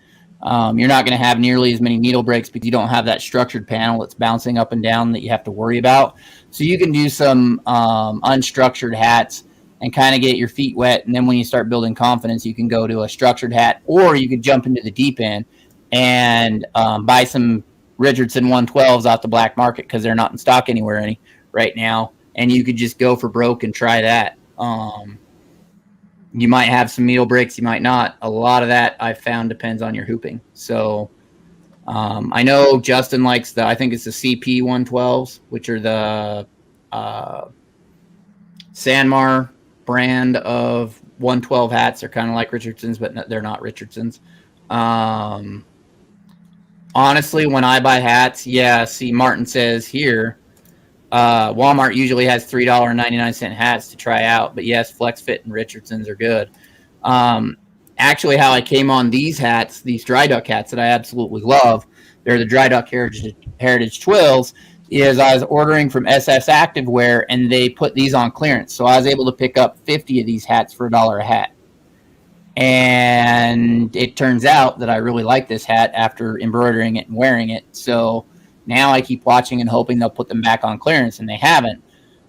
You're not going to have nearly as many needle breaks because you don't have that structured panel that's bouncing up and down that you have to worry about. So you can do some unstructured hats and kind of get your feet wet. And then when you start building confidence, you can go to a structured hat, or you could jump into the deep end and buy some Richardson 112s off the black market because they're not in stock anywhere right now. And you could just go for broke and try that. You might have some needle breaks, you might not. A lot of that I've found depends on your hooping. So I know Justin likes I think it's the CP 112s, which are the Sanmar brand of 112 hats. They're kind of like Richardson's, but they're not Richardson's. Honestly, when I buy hats, see, Martin says here, Walmart usually has $3.99 hats to try out, but yes, FlexFit and Richardson's are good. Actually, how I came on these hats, these dry duck hats that I absolutely love, they're the Dry Duck Heritage Twills, is I was ordering from SS Activewear, and they put these on clearance. So I was able to pick up 50 of these hats for $1 a hat. And it turns out that I really like this hat after embroidering it and wearing it. So now I keep watching and hoping they'll put them back on clearance, and they haven't.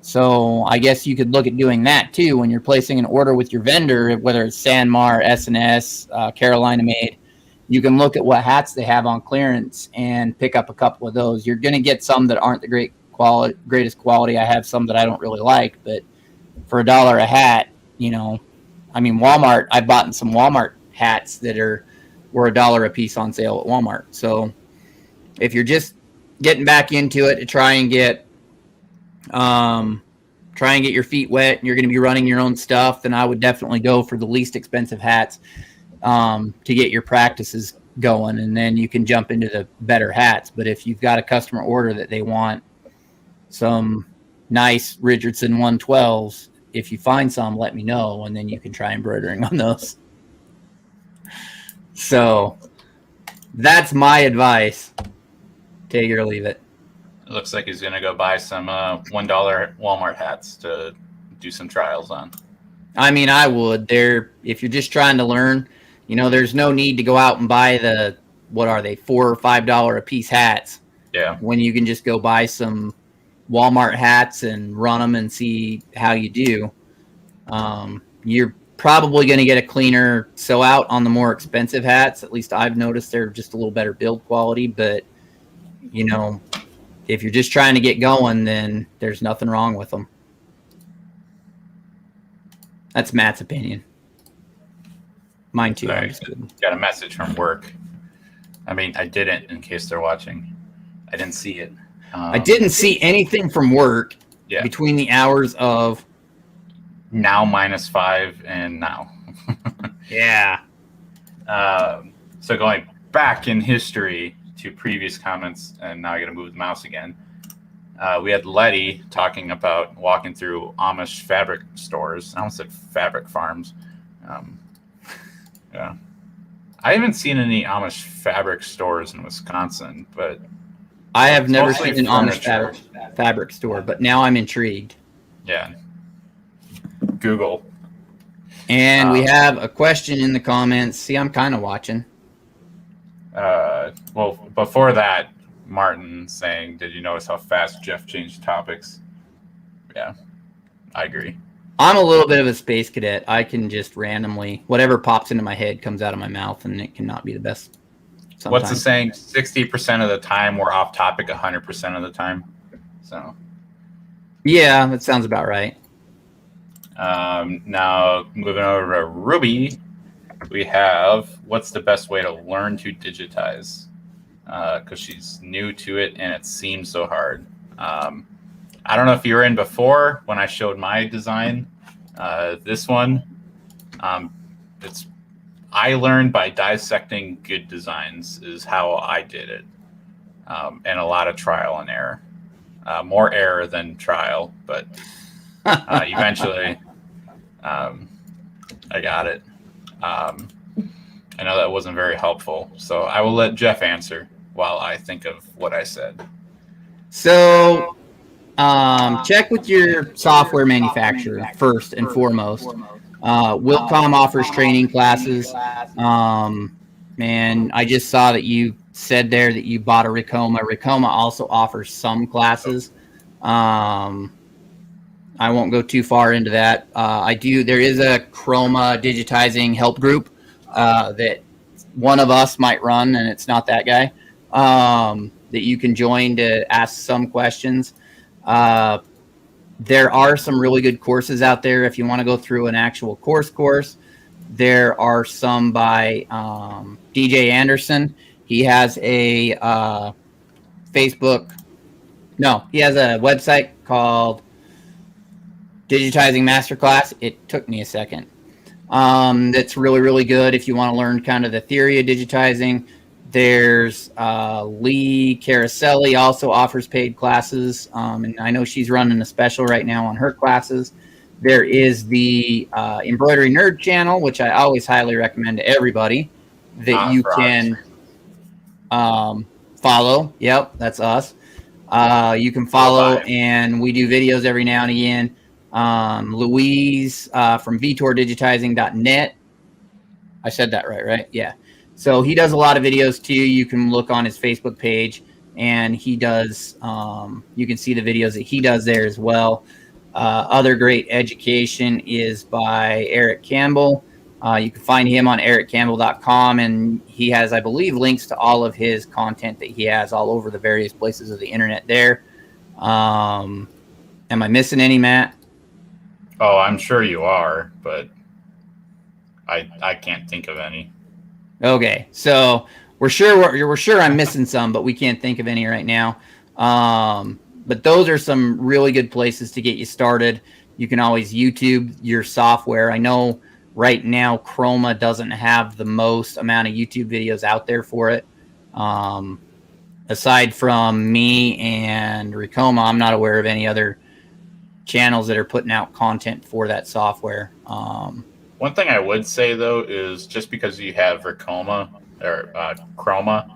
So I guess you could look at doing that too when you're placing an order with your vendor, whether it's Sanmar, S&S, Carolina Made. You can look at what hats they have on clearance and pick up a couple of those. You're going to get some that aren't the greatest quality. I have some that I don't really like, but for $1 a hat, I mean, Walmart, I bought some Walmart hats that were $1 a piece on sale at Walmart. So if you're just getting back into it to try and get your feet wet and you're going to be running your own stuff, then I would definitely go for the least expensive hats to get your practices going, and then you can jump into the better hats. But if you've got a customer order that they want some nice Richardson 112s, if you find some, let me know, and then you can try embroidering on those. So that's my advice. Take it or leave it. It looks like he's going to go buy some $1 Walmart hats to do some trials on. I mean, I would. If you're just trying to learn, there's no need to go out and buy the, what are they, $4 or $5 a piece hats. Yeah. When you can just go buy some Walmart hats and run them and see how you do. You're probably going to get a cleaner sew out on the more expensive hats. At least I've noticed they're just a little better build quality. But, if you're just trying to get going, then there's nothing wrong with them. That's Matt's opinion. Mine too. Sorry, got a message from work. I mean, I didn't, in case they're watching. I didn't see it. I didn't see anything from work between the hours of now -5 and now. Yeah. So going back in history to previous comments, and now I got to move the mouse again. We had Letty talking about walking through Amish fabric stores. I almost said fabric farms. Yeah. I haven't seen any Amish fabric stores in Wisconsin, but I have never seen an Amish fabric store, but now I'm intrigued. Yeah. Google. And we have a question in the comments. See, I'm kind of watching. Well, before that, Martin saying, did you notice how fast Jeff changed topics? Yeah, I agree. I'm a little bit of a space cadet. I can just randomly, whatever pops into my head comes out of my mouth, and it cannot be the best. Sometimes. What's the saying? 60% of the time we're off topic 100% of the time. So. Yeah, that sounds about right. Now, moving over to Ruby, we have, what's the best way to learn to digitize? Because she's new to it, and it seems so hard. I don't know if you were in before when I showed my design. This one, I learned by dissecting good designs is how I did it, and a lot of trial and error. More error than trial, but eventually I got it. I know that wasn't very helpful, so I will let Jeff answer while I think of what I said. So check with your software manufacturer first and foremost. Wilcom offers training classes. And I just saw that you said there that you bought a Ricoma. Ricoma also offers some classes. I won't go too far into that. There is a Chroma digitizing help group that one of us might run, and it's not that guy, that you can join to ask some questions. There are some really good courses out there if you want to go through an actual course. There are some by DJ Anderson. He has a he has a website called Digitizing Masterclass. It took me a second. That's really, really good if you want to learn kind of the theory of digitizing. There's Lee Caraselli also offers paid classes, and I know she's running a special right now on her classes. There is the Embroidery Nerd channel, which I always highly recommend to everybody that you can follow. Yep, that's us. You can follow, and we do videos every now and again. Louise from VitorDigitizing.net. I said that right? Yeah. So he does a lot of videos too. You can look on his Facebook page, and he does. You can see the videos that he does there as well. Other great education is by Eric Campbell. You can find him on ericcampbell.com, and he has, I believe, links to all of his content that he has all over the various places of the internet there. Am I missing any, Matt? Oh, I'm sure you are, but I can't think of any. Okay, so we're sure I'm missing some, but we can't think of any right now. But those are some really good places to get you started. You can always YouTube your software. I know right now Chroma doesn't have the most amount of YouTube videos out there for it. Aside from me and Ricoma, I'm not aware of any other channels that are putting out content for that software. One thing I would say, though, is just because you have Ricoma or Chroma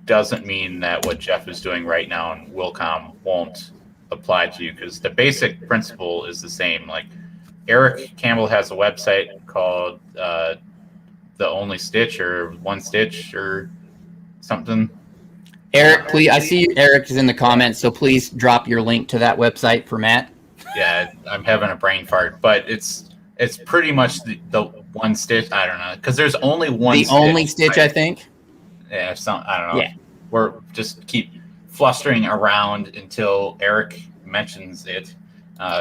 doesn't mean that what Jeff is doing right now in Wilcom won't apply to you, because the basic principle is the same. Like Eric Campbell has a website called The Only Stitch or One Stitch or something. Eric, please, I see Eric is in the comments, so please drop your link to that website for Matt. Yeah, I'm having a brain fart, but it's pretty much the One Stitch. I don't know, because there's only one. The Only Stitch, I think. Yeah, I don't know. Yeah. We're just keep flustering around until Eric mentions it.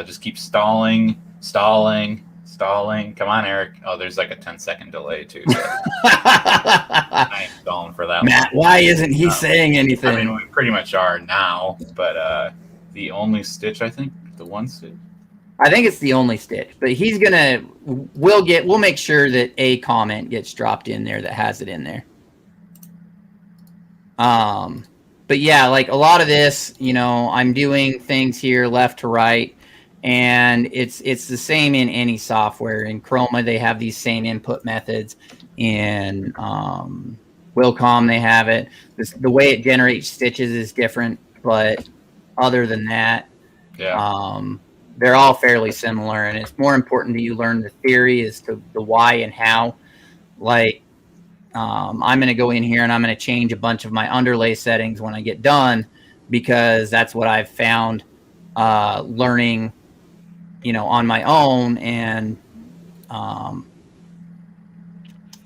Just keep stalling. Come on, Eric. Oh, there's like a 10-second delay too. So I ain't stalling for that. Matt, why isn't he saying anything? I mean, we pretty much are now, but the Only Stitch, I think, the One Stitch. I think it's the Only Stitch, but we'll make sure that a comment gets dropped in there that has it in there. But yeah, like a lot of this, I'm doing things here left to right, and it's the same in any software. In Chroma, they have these same input methods. In Wilcom, they have it. The way it generates stitches is different, but other than that, yeah. They're all fairly similar, and it's more important that you learn the theory as to the why and how. Like, I'm going to go in here and I'm going to change a bunch of my underlay settings when I get done, because that's what I've found learning, on my own, and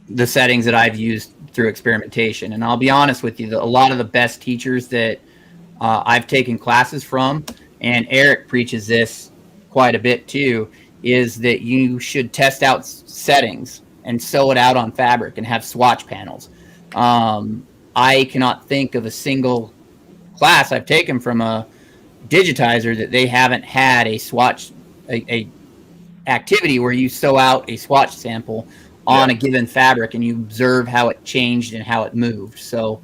the settings that I've used through experimentation. And I'll be honest with you, a lot of the best teachers that I've taken classes from, and Eric preaches this quite a bit too, is that you should test out settings and sew it out on fabric and have swatch panels. I cannot think of a single class I've taken from a digitizer that they haven't had a swatch, a activity where you sew out a swatch sample on a given fabric and you observe how it changed and how it moved. So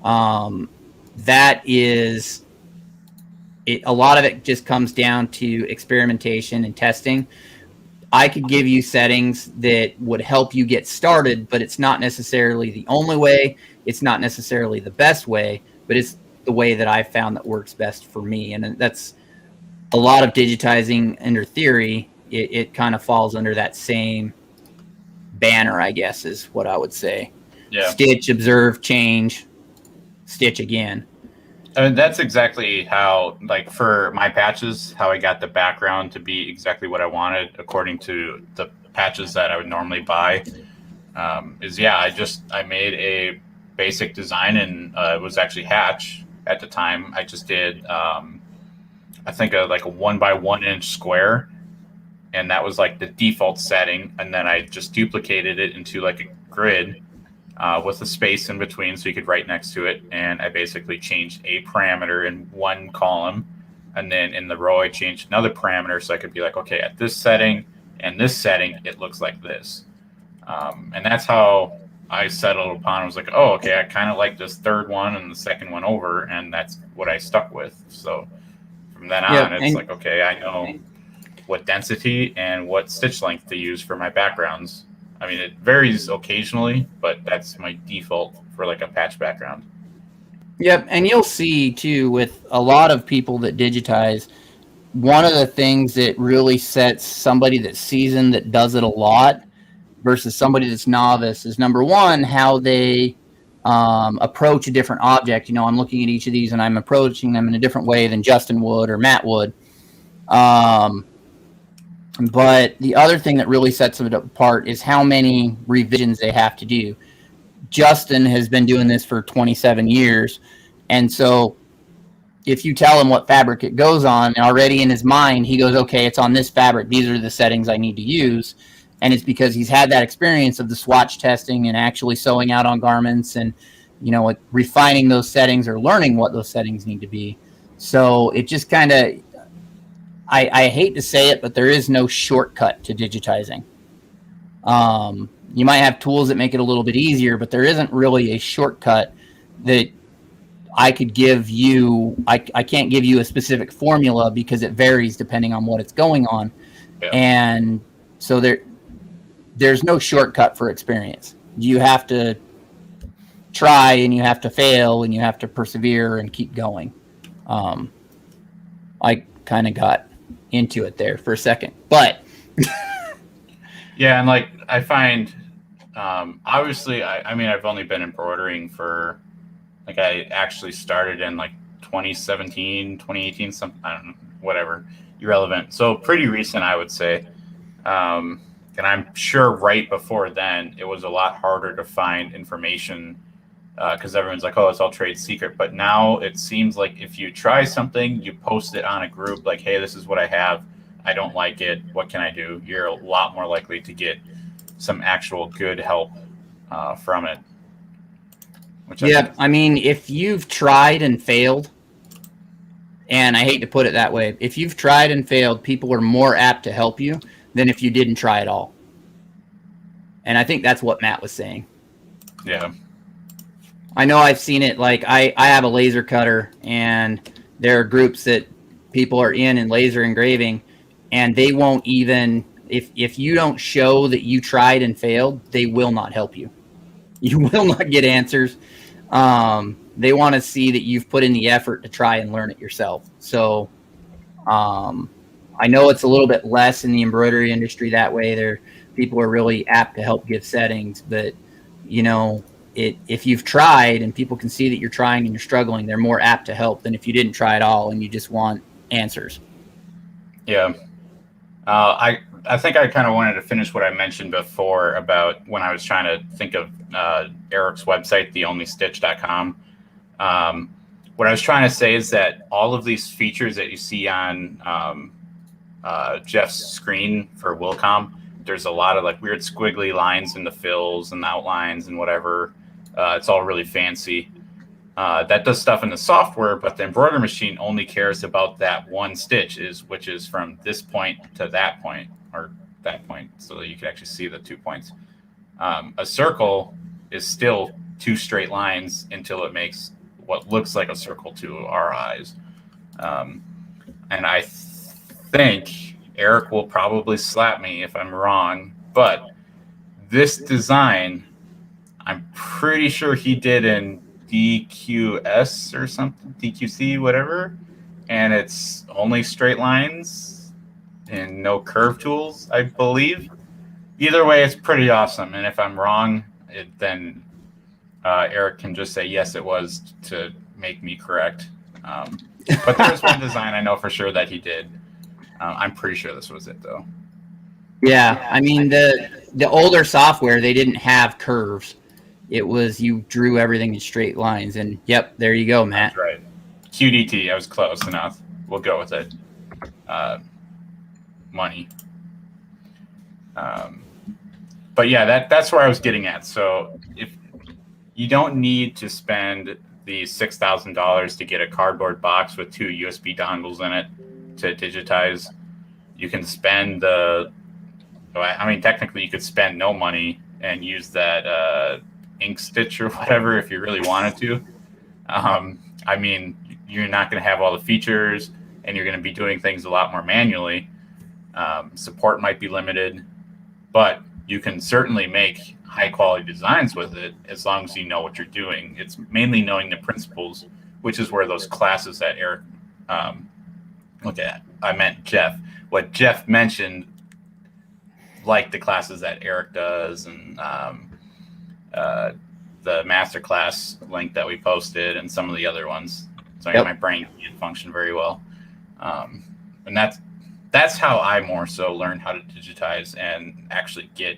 that is it. A lot of it just comes down to experimentation and testing. I could give you settings that would help you get started, but it's not necessarily the only way. It's not necessarily the best way, but it's the way that I've found that works best for me. And that's a lot of digitizing under theory. It kind of falls under that same banner, I guess, is what I would say. Yeah. Stitch, observe, change, stitch again. I mean, that's exactly how, like, for my patches, how I got the background to be exactly what I wanted according to the patches that I would normally buy. I made a basic design, and it was actually Hatch at the time. I just did, I think, a 1 by 1 inch square, and that was like the default setting. And then I just duplicated it into like a grid with a space in between so you could write next to it. And I basically changed a parameter in one column, and then in the row I changed another parameter so I could be like, okay, at this setting and this setting, it looks like this. And that's how I settled upon. I was like, oh, okay, I kind of like this third one and the second one over, and that's what I stuck with. So from then on, it's like, okay, I know what density and what stitch length to use for my backgrounds. I mean, it varies occasionally, but that's my default for like a patch background. Yep, and you'll see too with a lot of people that digitize, one of the things that really sets somebody that's seasoned that does it a lot versus somebody that's novice is, number one, how they approach a different object. I'm looking at each of these and I'm approaching them in a different way than Justin would or Matt would. But the other thing that really sets it apart is how many revisions they have to do. Justin has been doing this for 27 years. And so if you tell him what fabric it goes on, already in his mind, he goes, okay, it's on this fabric. These are the settings I need to use. And it's because he's had that experience of the swatch testing and actually sewing out on garments and, like refining those settings or learning what those settings need to be. So it just kind of, I hate to say it, but there is no shortcut to digitizing. You might have tools that make it a little bit easier, but there isn't really a shortcut that I could give you. I can't give you a specific formula because it varies depending on what it's going on. Yeah. And so there's no shortcut for experience. You have to try and you have to fail and you have to persevere and keep going. I kind of got into it there for a second, but yeah, and like I find, obviously, I mean, I've only been embroidering for, like, I actually started in like 2017, 2018, something, I don't know, whatever, irrelevant. So pretty recent, I would say. And I'm sure right before then, it was a lot harder to find information because everyone's like, oh, it's all trade secret. But now it seems like if you try something, you post it on a group like, hey, this is what I have. I don't like it. What can I do? You're a lot more likely to get some actual good help from it. I mean, if you've tried and failed, and I hate to put it that way, if you've tried and failed, people are more apt to help you than if you didn't try at all. And I think that's what Matt was saying. Yeah. I know I've seen it. Like I have a laser cutter, and there are groups that people are in laser engraving, and they won't even, if you don't show that you tried and failed, they will not help you. You will not get answers. They want to see that you've put in the effort to try and learn it yourself. So I know it's a little bit less in the embroidery industry that way. People are really apt to help give settings, but if you've tried and people can see that you're trying and you're struggling, they're more apt to help than if you didn't try at all and you just want answers. Yeah. I think I kind of wanted to finish what I mentioned before about when I was trying to think of Eric's website, theonlystitch.com. What I was trying to say is that all of these features that you see on Jeff's screen for Wilcom, there's a lot of like weird squiggly lines in the fills and outlines and whatever. It's all really fancy. That does stuff in the software, but the embroidery machine only cares about that one stitch, which is from this point to that point, or that point, so that you can actually see the 2 points. A circle is still two straight lines until it makes what looks like a circle to our eyes. And I think Eric will probably slap me if I'm wrong, but this design, I'm pretty sure he did in DQS or something, DQC, whatever, and it's only straight lines and no curve tools, I believe. Either way, it's pretty awesome, and if I'm wrong, then Eric can just say yes, it was, to make me correct. But there is one design I know for sure that he did. I'm pretty sure this was it, though. Yeah, I mean, the older software, they didn't have curves. It was you drew everything in straight lines, and yep, there you go, Matt. That's right. QDT, I was close enough. We'll go with it. Money. But yeah, that's where I was getting at. So if you don't need to spend the $6,000 to get a cardboard box with 2 USB dongles in it to digitize, you can spend technically you could spend no money and use that ink stitch or whatever if you really wanted to. You're not going to have all the features, and you're going to be doing things a lot more manually. Support might be limited, but you can certainly make high quality designs with it as long as you know what you're doing. It's mainly knowing the principles, which is where those classes that Eric, I meant Jeff. What Jeff mentioned, like the classes that Eric does, and the masterclass link that we posted, and some of the other ones. So my brain can't function very well, and that's that's how I more so learn how to digitize and actually get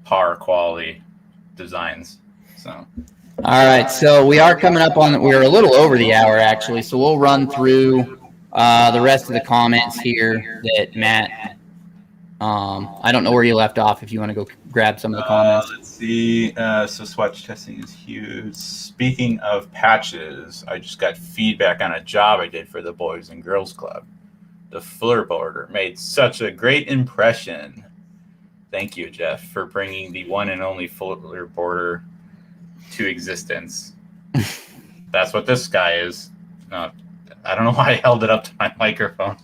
par quality designs. So, all right. So we are coming up on. We're a little over the hour actually. So we'll run through the rest of the comments here that Matt. I don't know where you left off. If you want to go grab some of the comments. Let's see. So swatch testing is huge. Speaking of patches, I just got feedback on a job I did for the Boys and Girls Club. The Fuller border made such a great impression. Thank you, Jeff, for bringing the one and only Fuller border to existence. That's what this guy is. I don't know why I held it up to my microphone.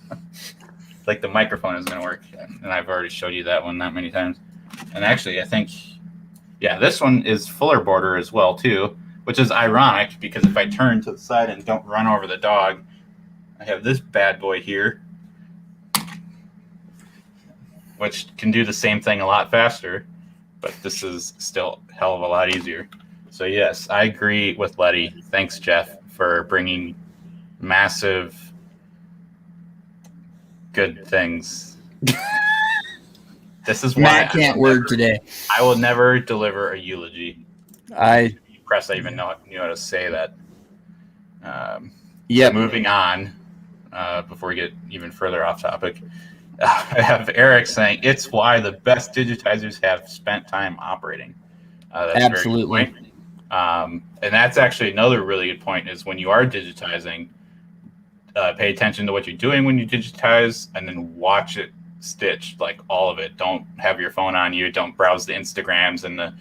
Like the microphone is going to work, and I've already showed you that one not many times. And actually, I think, yeah, this one is Fuller border as well too, which is ironic because if I turn to the side and don't run over the dog, I have this bad boy here, which can do the same thing a lot faster, but this is still a hell of a lot easier. So yes, I agree with Letty. Thanks, Jeff, for bringing massive good things. This is why Matt can't word today. I will never deliver a eulogy. I even knew how to say that. Yeah. Moving on, before we get even further off topic, I have Eric saying it's why the best digitizers have spent time operating. That's absolutely. A very good point. And that's actually another really good point is when you are digitizing, pay attention to what you're doing when you digitize and then watch it stitched, like all of it. Don't have your phone on you. Don't browse the Instagrams and the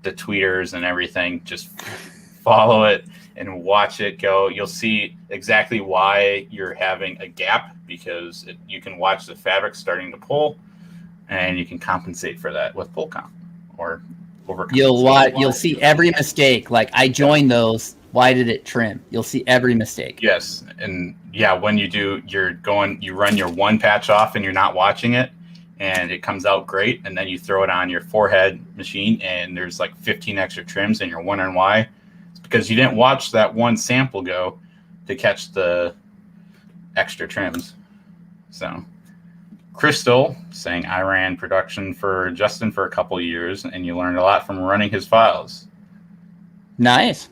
tweeters and everything. Just follow it and watch it go. You'll see exactly why you're having a gap because you can watch the fabric starting to pull and you can compensate for that with pull comp or overcome. You'll see every mistake. Like I joined those. Why did it trim? You'll see every mistake. Yes. And yeah, when you do, you run your one patch off and you're not watching it and it comes out great. And then you throw it on your forehead machine and there's like 15 extra trims and you're wondering why. It's because you didn't watch that one sample go to catch the extra trims. So Crystal saying I ran production for Justin for a couple of years and you learned a lot from running his files. Nice.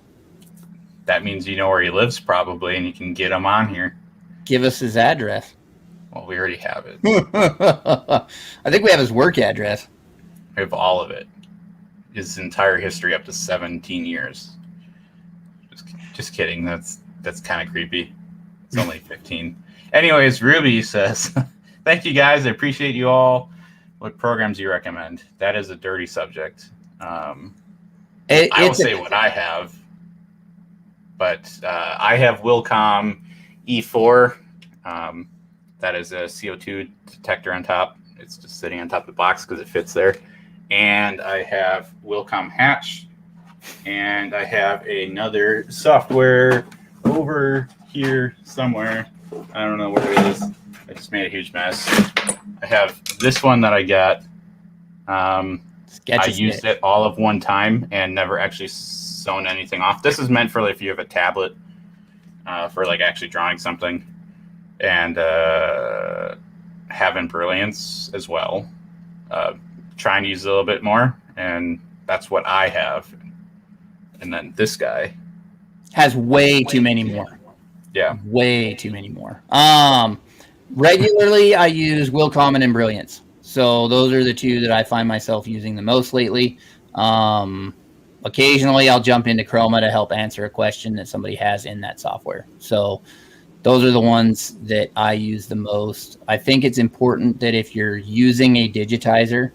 That means you know where he lives probably, and you can get him on here. Give us his address. Well, we already have it. I think we have his work address. We have all of it. His entire history up to 17 years. Just kidding. That's kind of creepy. It's only 15. Anyways, Ruby says, thank you guys. I appreciate you all. What programs do you recommend? That is a dirty subject. I will say what I have. But I have Wilcom E4. That is a CO2 detector on top. It's just sitting on top of the box because it fits there. And I have Wilcom Hatch. And I have another software over here somewhere. I don't know where it is. I just made a huge mess. I have this one that I got. I used it all of one time and never actually sewn anything off. This is meant for like if you have a tablet for like actually drawing something, and having brilliance as well. Trying to use a little bit more, and that's what I have. And then this guy has way too many more. Yeah, way too many more. Regularly, I use Wilcom and Brilliance. So those are the two that I find myself using the most lately. Occasionally, I'll jump into Chroma to help answer a question that somebody has in that software. So those are the ones that I use the most. I think it's important that if you're using a digitizer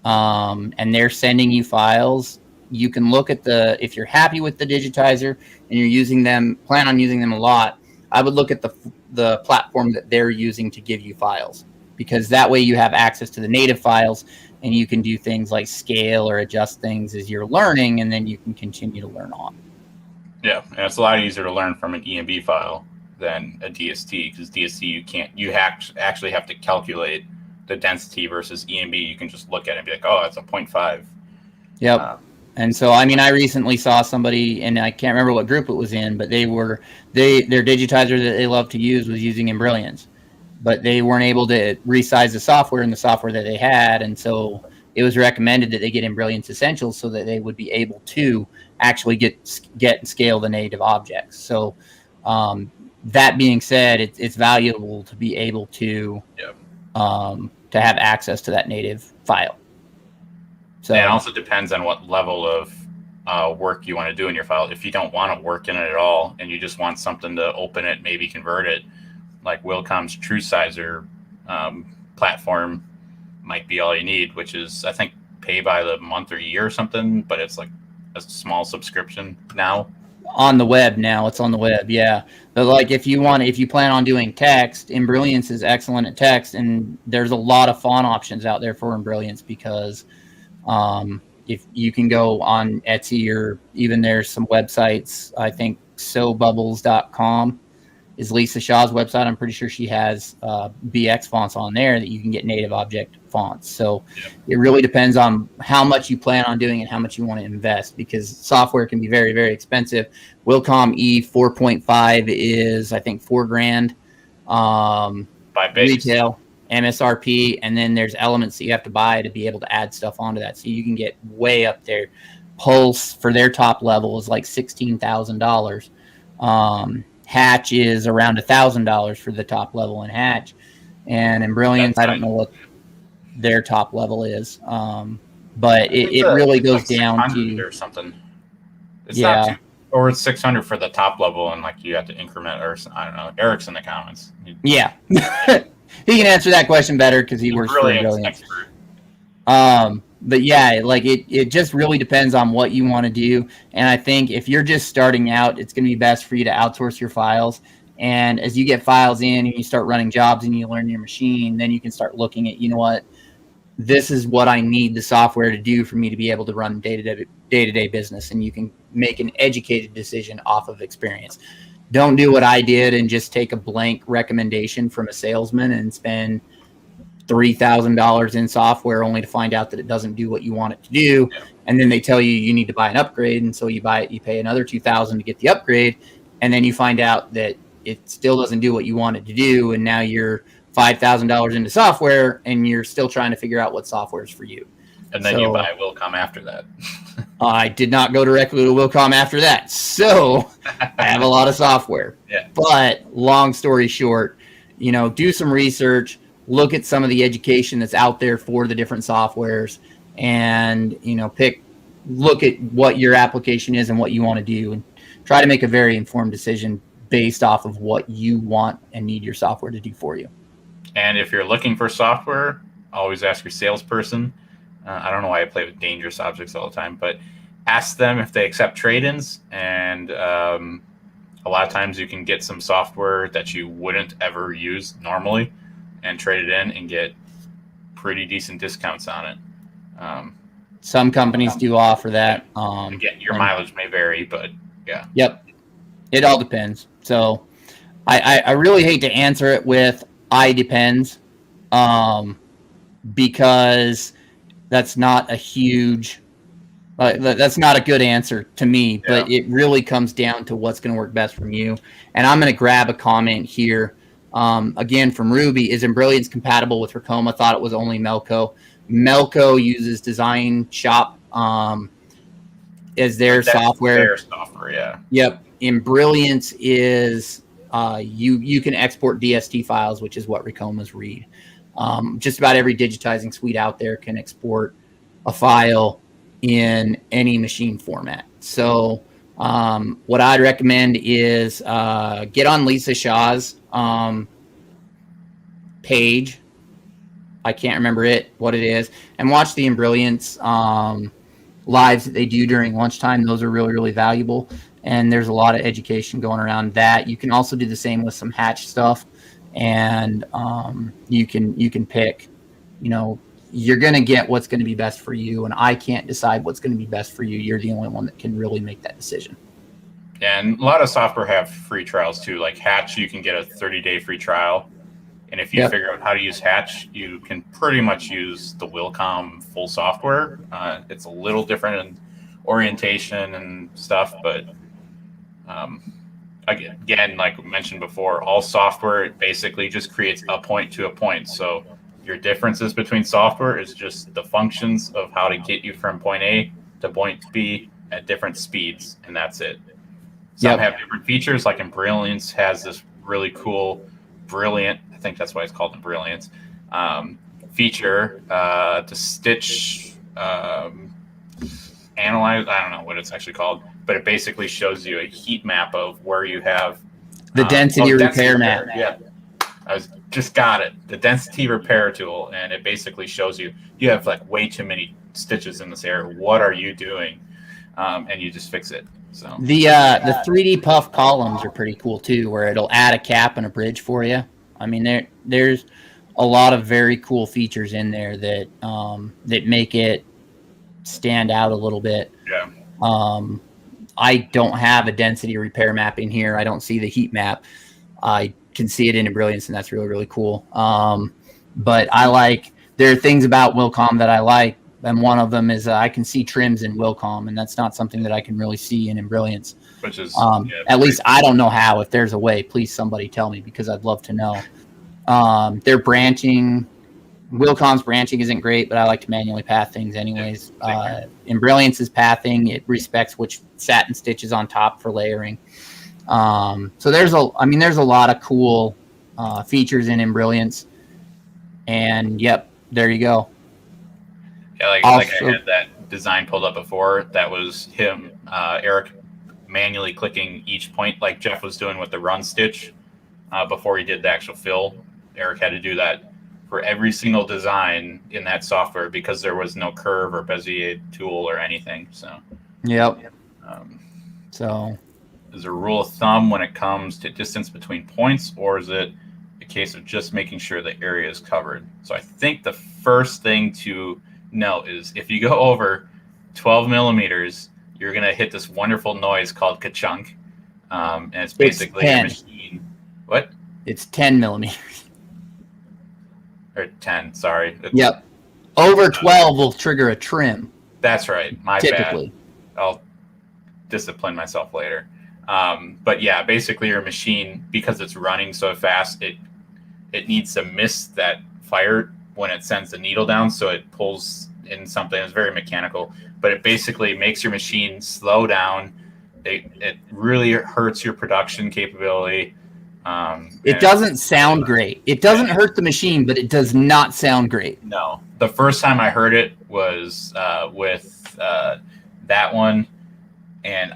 and they're sending you files, you can look at if you're happy with the digitizer and you're using them, plan on using them a lot, I would look at the platform that they're using to give you files, because that way you have access to the native files and you can do things like scale or adjust things as you're learning, and then you can continue to learn on. Yeah, and it's a lot easier to learn from an EMB file than a DST, because DST you actually have to calculate the density versus EMB. You can just look at it and be like, oh, that's a 0.5. Yep. And so, I mean, I recently saw somebody, and I can't remember what group it was in, but their digitizer that they love to use was using Brilliance. but they weren't able to resize the software in the software that they had, and so it was recommended that they get Embrilliance Essentials so that they would be able to actually get and scale the native objects. So that being said, it's valuable to be able to have access to that native file. So and it also depends on what level of work you want to do in your file. If you don't want to work in it at all and you just want something to open it, maybe convert it, like Wilcom's True Sizer platform might be all you need, which is, I think, pay by the month or year or something, but it's like a small subscription now. On the web now, it's on the web, yeah. But like if you plan on doing text, Embrilliance is excellent at text, and there's a lot of font options out there for Embrilliance because if you can go on Etsy, or even there's some websites, I think sewbubbles.com is Lisa Shaw's website. I'm pretty sure she has BX fonts on there that you can get native object fonts. So it really depends on how much you plan on doing and how much you want to invest, because software can be very, very expensive. Wilcom E 4.5 is, I think, $4,000 by base retail MSRP, and then there's elements that you have to buy to be able to add stuff onto that. So you can get way up there. Pulse for their top level is like $16,000. Hatch is around $1,000 for the top level in Hatch, and in Brilliance, I don't know what their top level is, but it really goes like down to or something. It's not or it's 600 for the top level, and like you have to increment, or I don't know. Eric's in the comments. Yeah, he can answer that question better because he works for Brilliance. But yeah, like it just really depends on what you want to do. And I think if you're just starting out, it's going to be best for you to outsource your files. And as you get files in and you start running jobs and you learn your machine, then you can start looking at, you know what, this is what I need the software to do for me to be able to run day-to-day business. And you can make an educated decision off of experience. Don't do what I did and just take a blank recommendation from a salesman and spend $3,000 in software only to find out that it doesn't do what you want it to do. And then they tell you need to buy an upgrade. And so you buy it, you pay another $2,000 to get the upgrade. And then you find out that it still doesn't do what you want it to do. And now you're $5,000 into software and you're still trying to figure out what software is for you. And then you buy Wilcom after that. I did not go directly to Wilcom after that. So I have a lot of software. Yeah. But long story short, do some research. Look at some of the education that's out there for the different softwares, and look at what your application is and what you want to do, and try to make a very informed decision based off of what you want and need your software to do for you. And if you're looking for software, always ask your salesperson. I don't know why I play with dangerous objects all the time, but ask them if they accept trade-ins. And a lot of times you can get some software that you wouldn't ever use normally and trade it in and get pretty decent discounts on it. Some companies do offer that. Again, your mileage may vary, but yeah. Yep. It all depends. So I really hate to answer it with I depends, because that's not a huge, that's not a good answer to me, but it really comes down to what's going to work best from you. And I'm going to grab a comment here. Again, from Ruby, is Embrilliance compatible with Racoma? Thought it was only Melco. Melco uses Design Shop as their software. Their software, yeah. Yep. Embrilliance is you can export DST files, which is what Racomas read. Just about every digitizing suite out there can export a file in any machine format. So what I'd recommend is get on Lisa Shaw's page. I can't remember what it is, and watch the Embrilliance lives that they do during lunchtime. Those are really, really valuable, and there's a lot of education going around that. You can also do the same with some Hatch stuff, and you can pick, you're going to get what's going to be best for you, and I can't decide what's going to be best for you. You're the only one that can really make that decision. And a lot of software have free trials too. Like Hatch, you can get a 30-day free trial. And if you figure out how to use Hatch, you can pretty much use the Wilcom full software. It's a little different in orientation and stuff, but again, like mentioned before, all software basically just creates a point to a point. So your differences between software is just the functions of how to get you from point A to point B at different speeds, and that's it. Some have different features, like Embrilliance has this really cool Brilliant, I think that's why it's called Embrilliance, feature to stitch analyze. I don't know what it's actually called, but it basically shows you a heat map of where you have the density repair map. Yeah, just got it. The density repair tool, and it basically shows you have like way too many stitches in this area. What are you doing? And you just fix it. So the 3D puff columns are pretty cool too, where it'll add a cap and a bridge for you. I mean, there's a lot of very cool features in there that that make it stand out a little bit. Yeah. I don't have a density repair map in here. I don't see the heat map. I can see it in Brilliance, and that's really, really cool. But there are things about Wilcom that I like, and one of them is I can see trims in Wilcom, and that's not something that I can really see in Brilliance. Which is at least I don't know how. If there's a way, please somebody tell me, because I'd love to know. Their branching, Wilcom's branching isn't great, but I like to manually path things anyways. In Brilliance's pathing, it respects which satin stitches on top for layering. So there's a lot of cool features in Brilliance, and yep, there you go. Yeah, like I had that design pulled up before. That was him, Eric, manually clicking each point like Jeff was doing with the run stitch before he did the actual fill. Eric had to do that for every single design in that software because there was no curve or Bezier tool or anything. So, yep. So, is there a rule of thumb when it comes to distance between points, or is it a case of just making sure the area is covered? So, I think the first thing to note is if you go over 12 millimeters, you're going to hit this wonderful noise called ka-chunk. And it's basically your machine. What? It's 10 millimeters. Or 10, sorry. Yep. Over 12 will trigger a trim. That's right. My typically. Bad. I'll discipline myself later. But yeah, basically your machine, because it's running so fast, it needs to miss that fire when it sends the needle down, so it pulls in something that's very mechanical, but it basically makes your machine slow down. It really hurts your production capability. It doesn't sound great. It doesn't hurt the machine, but it does not sound great. No. The first time I heard it was with that one, and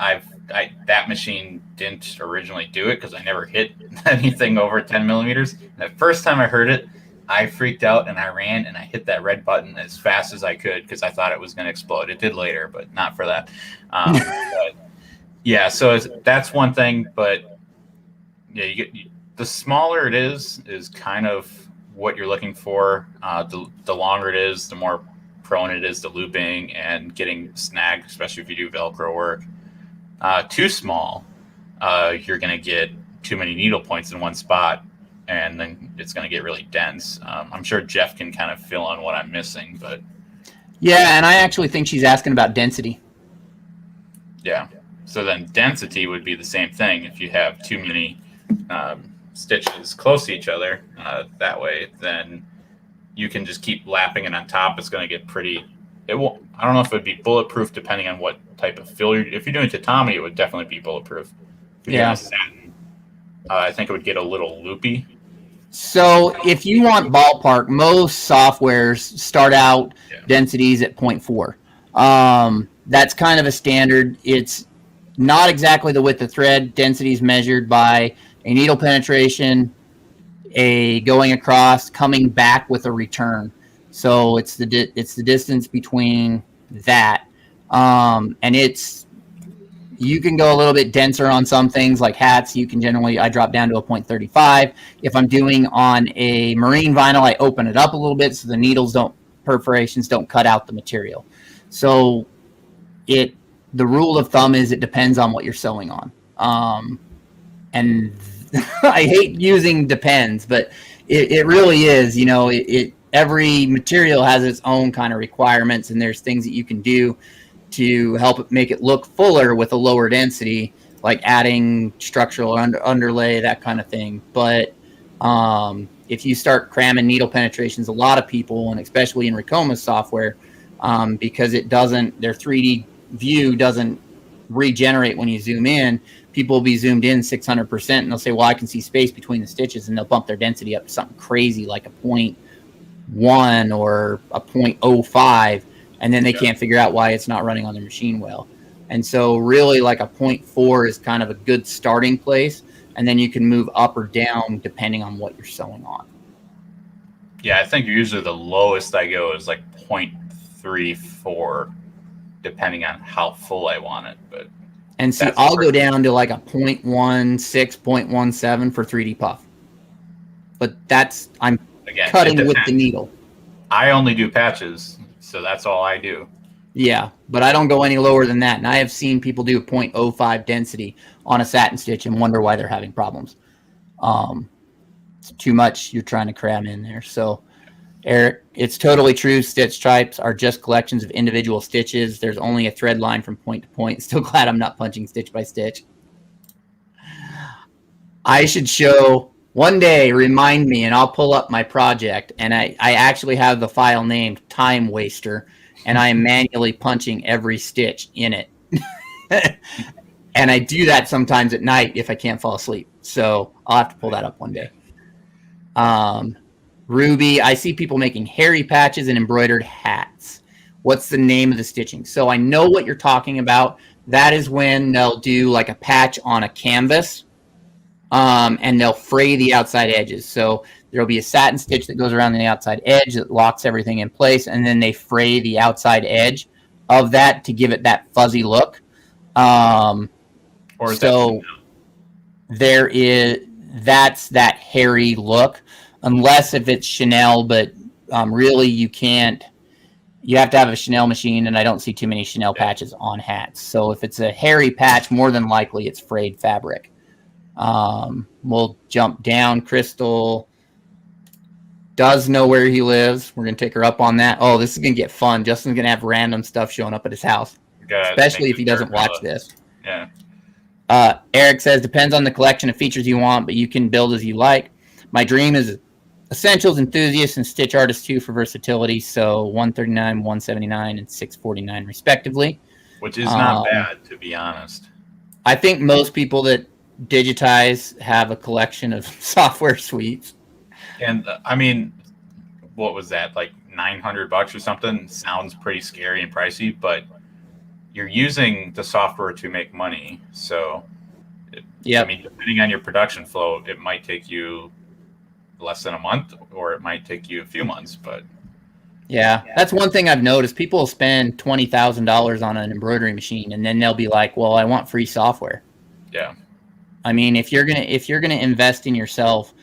that machine didn't originally do it because I never hit anything over 10 millimeters. And the first time I heard it, I freaked out and I ran and I hit that red button as fast as I could because I thought it was going to explode. It did later, but not for that. But yeah, so that's one thing. But yeah, the smaller it is kind of what you're looking for. The longer it is, the more prone it is to looping and getting snagged, especially if you do Velcro work. Too small, you're going to get too many needle points in one spot, and then it's going to get really dense. I'm sure Jeff can kind of fill in what I'm missing, but yeah, and I actually think she's asking about density. Yeah, so then density would be the same thing. If you have too many stitches close to each other that way, then you can just keep lapping it on top. It's going to get pretty. It won't. I don't know if it would be bulletproof depending on what type of fill. If you're doing tatami, it would definitely be bulletproof. If you're doing satin, I think it would get a little loopy. So if you want ballpark, most softwares start out densities at 0.4. That's kind of a standard. It's not exactly the width of thread. Density is measured by a needle penetration, a going across, coming back with a return. So it's the distance between that, and you can go a little bit denser on some things like hats. I drop down to a 0.35. If I'm doing on a marine vinyl, I open it up a little bit so the perforations don't cut out the material. So the rule of thumb is it depends on what you're sewing on. And I hate using depends, but it really is, every material has its own kind of requirements, and there's things that you can do to help make it look fuller with a lower density. like adding structural underlay, that kind of thing. But if you start cramming needle penetrations, a lot of people, and especially in Ricoma's software, because it doesn't, their 3D view doesn't regenerate when you zoom in, people will be zoomed in 600% and they'll say, well, I can see space between the stitches, and they'll bump their density up to something crazy like a 0.1 or a 0.05, and then they can't figure out why it's not running on their machine well. And so really like a 0.4 is kind of a good starting place, and then you can move up or down depending on what you're sewing on. Yeah, I think usually the lowest I go is like 0.34, depending on how full I want it. But and see, I'll go down to like a 0.16, 0.17 for 3D puff. But that's, I'm cutting with the needle. I only do patches, so that's all I do. Yeah, but I don't go any lower than that. And I have seen people do 0.05 density on a satin stitch and wonder why they're having problems. It's too much you're trying to cram in there. So, Eric, it's totally true. Stitch types are just collections of individual stitches. There's only a thread line from point to point. Still glad I'm not punching stitch by stitch. I should show one day, remind me, and I'll pull up my project. And I actually have the file named Time Waster, and I am manually punching every stitch in it. And I do that sometimes at night if I can't fall asleep. So I'll have to pull that up one day. Ruby, I see people making hairy patches and embroidered hats. What's the name of the stitching? So I know what you're talking about. That is when they'll do like a patch on a canvas, and they'll fray the outside edges. So there'll be a satin stitch that goes around the outside edge that locks everything in place, and then they fray the outside edge of that to give it that fuzzy look. Or is so there is, that's that hairy look, unless if it's Chanel, but really you can't, you have to have a Chanel machine, and I don't see too many Chanel patches on hats. So if it's a hairy patch, more than likely it's frayed fabric. We'll jump down. Crystal does know where he lives. We're going to take her up on that. Oh, this is going to get fun. Justin's going to have random stuff showing up at his house, especially if he doesn't watch this. Yeah. Eric says, depends on the collection of features you want, but you can build as you like. My dream is essentials, enthusiasts, and stitch artists too for versatility. So 139, 179, and 649 respectively. Which is not bad, to be honest. I think most people that digitize have a collection of software suites. And I mean, what was that, like $900 or something? Sounds pretty scary and pricey, but you're using the software to make money. So, I mean, depending on your production flow, it might take you less than a month, or it might take you a few months. But yeah, that's one thing I've noticed. People will spend $20,000 on an embroidery machine, and then they'll be like, "Well, I want free software." Yeah. I mean, if you're gonna invest in yourself,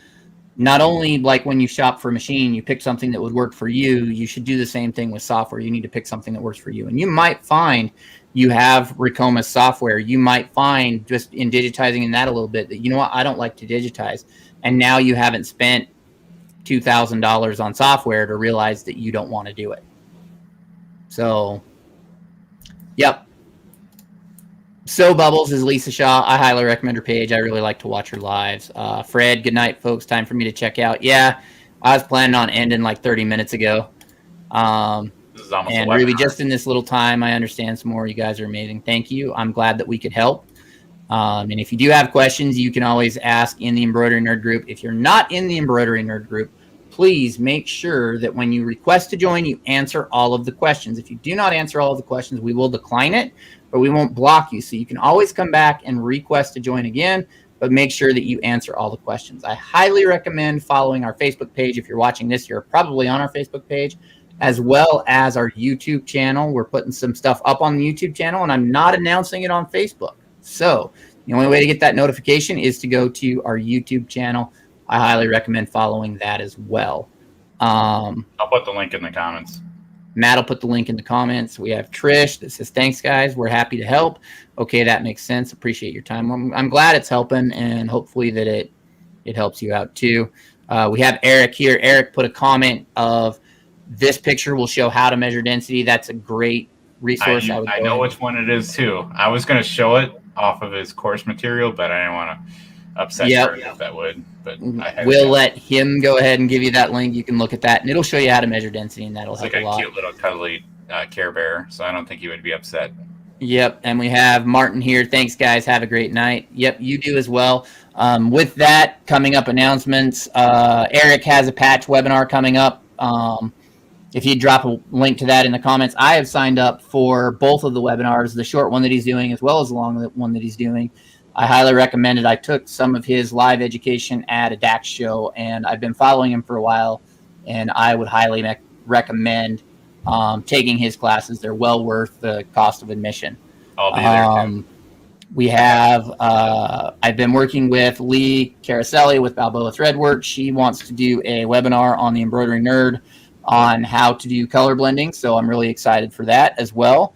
not only like when you shop for a machine, you pick something that would work for you. You should do the same thing with software. You need to pick something that works for you, and you might find you have Ricoma's software. You might find just in digitizing in that a little bit that, you know what, I don't like to digitize, and now you haven't spent $2,000 on software to realize that you don't want to do it. So, yep. So Bubbles is Lisa Shaw. I highly recommend her page. I really like to watch her lives. Fred, good night, folks. Time for me to check out. Yeah, I was planning on ending like 30 minutes ago. This is almost and Ruby, just in this little time, I understand some more. You guys are amazing. Thank you. I'm glad that we could help. And if you do have questions, you can always ask in the Embroidery Nerd group. If you're not in the Embroidery Nerd group, please make sure that when you request to join, you answer all of the questions. If you do not answer all of the questions, we will decline it, but we won't block you. So you can always come back and request to join again, but make sure that you answer all the questions. I highly recommend following our Facebook page. If you're watching this, you're probably on our Facebook page, as well as our YouTube channel. We're putting some stuff up on the YouTube channel, and I'm not announcing it on Facebook. So the only way to get that notification is to go to our YouTube channel. I highly recommend following that as well. I'll put the link in the comments. Matt will put the link in the comments. We have Trish that says, thanks, guys. We're happy to help. Okay, that makes sense. Appreciate your time. I'm glad it's helping, and hopefully that it helps you out too. We have Eric here. Eric put a comment of, this picture will show how to measure density. That's a great resource. I know which one it is too. I was going to show it, off of his course material, but I didn't want to upset her if that would. But we'll let him go ahead and give you that link. You can look at that, and it'll show you how to measure density, and that'll help a lot. It's like a cute little cuddly Care Bear, so I don't think he would be upset. Yep, and we have Martin here. Thanks, guys. Have a great night. Yep, you do as well. With that, coming up announcements, Eric has a patch webinar coming up. If you drop a link to that in the comments, I have signed up for both of the webinars, the short one that he's doing as well as the long one that he's doing. I highly recommend it. I took some of his live education at a DAX show, and I've been following him for a while, and I would highly recommend taking his classes. They're well worth the cost of admission. I'll be there too. We have, I've been working with Lee Caraselli with Balboa Threadwork. She wants to do a webinar on the Embroidery Nerd on how to do color blending. So I'm really excited for that as well.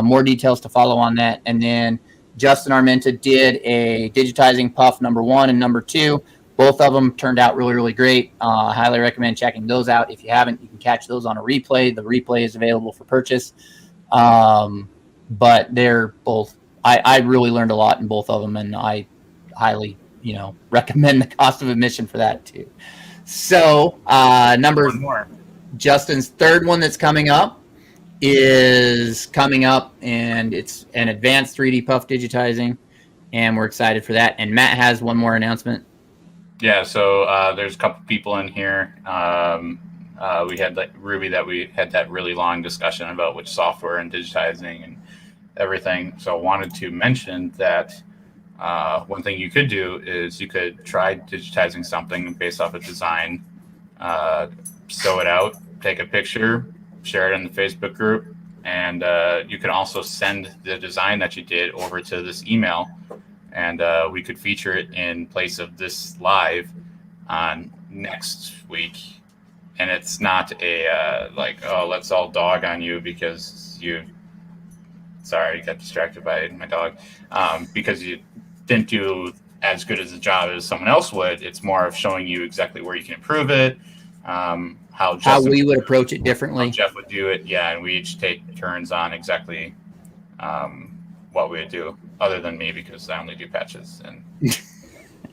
More details to follow on that. And then Justin Armenta did a digitizing puff #1 and #2. Both of them turned out really, really great. I highly recommend checking those out. If you haven't, you can catch those on a replay. The replay is available for purchase. But they're both, I really learned a lot in both of them, and I highly, recommend the cost of admission for that too. So Justin's third one that's coming up is coming up, and it's an advanced 3D puff digitizing, and we're excited for that. And Matt has one more announcement. Yeah, so there's a couple people in here. We had Ruby that we had that really long discussion about which software and digitizing and everything. So I wanted to mention that one thing you could do is you could try digitizing something based off a design, sew it out, take a picture, share it in the Facebook group, and you can also send the design that you did over to this email, and we could feature it in place of this live on next week. And it's not a let's all dog on you because you got distracted by my dog, because you didn't do as good as a job as someone else would. It's more of showing you exactly where you can improve it, how we would approach it differently. How Jeff would do it, yeah, and we each take turns on exactly what we would do, other than me because I only do patches and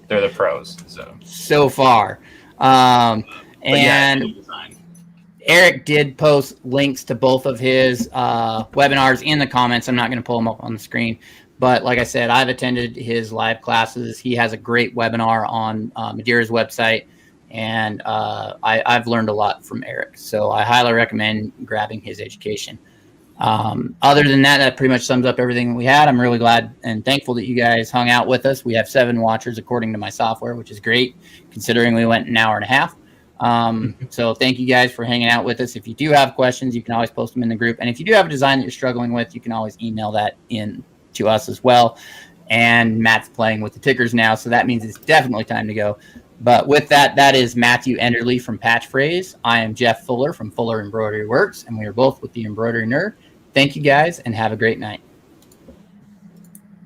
they're the pros. So far, and Eric did post links to both of his webinars in the comments. I'm not going to pull them up on the screen, but like I said, I've attended his live classes. He has a great webinar on Madeira's website, and I've learned a lot from Eric. So I highly recommend grabbing his education. Other than that, that pretty much sums up everything we had. I'm really glad and thankful that you guys hung out with us. We have 7 watchers according to my software, which is great considering we went an hour and a half. So thank you guys for hanging out with us. If you do have questions, you can always post them in the group. And if you do have a design that you're struggling with, you can always email that in to us as well. And Matt's playing with the tickers now, so that means it's definitely time to go. But with that, that is Matthew Enderly from Patch Phrase. I am Jeff Fuller from Fuller Embroidery Works, and we are both with the Embroidery Nerd. Thank you guys, and have a great night.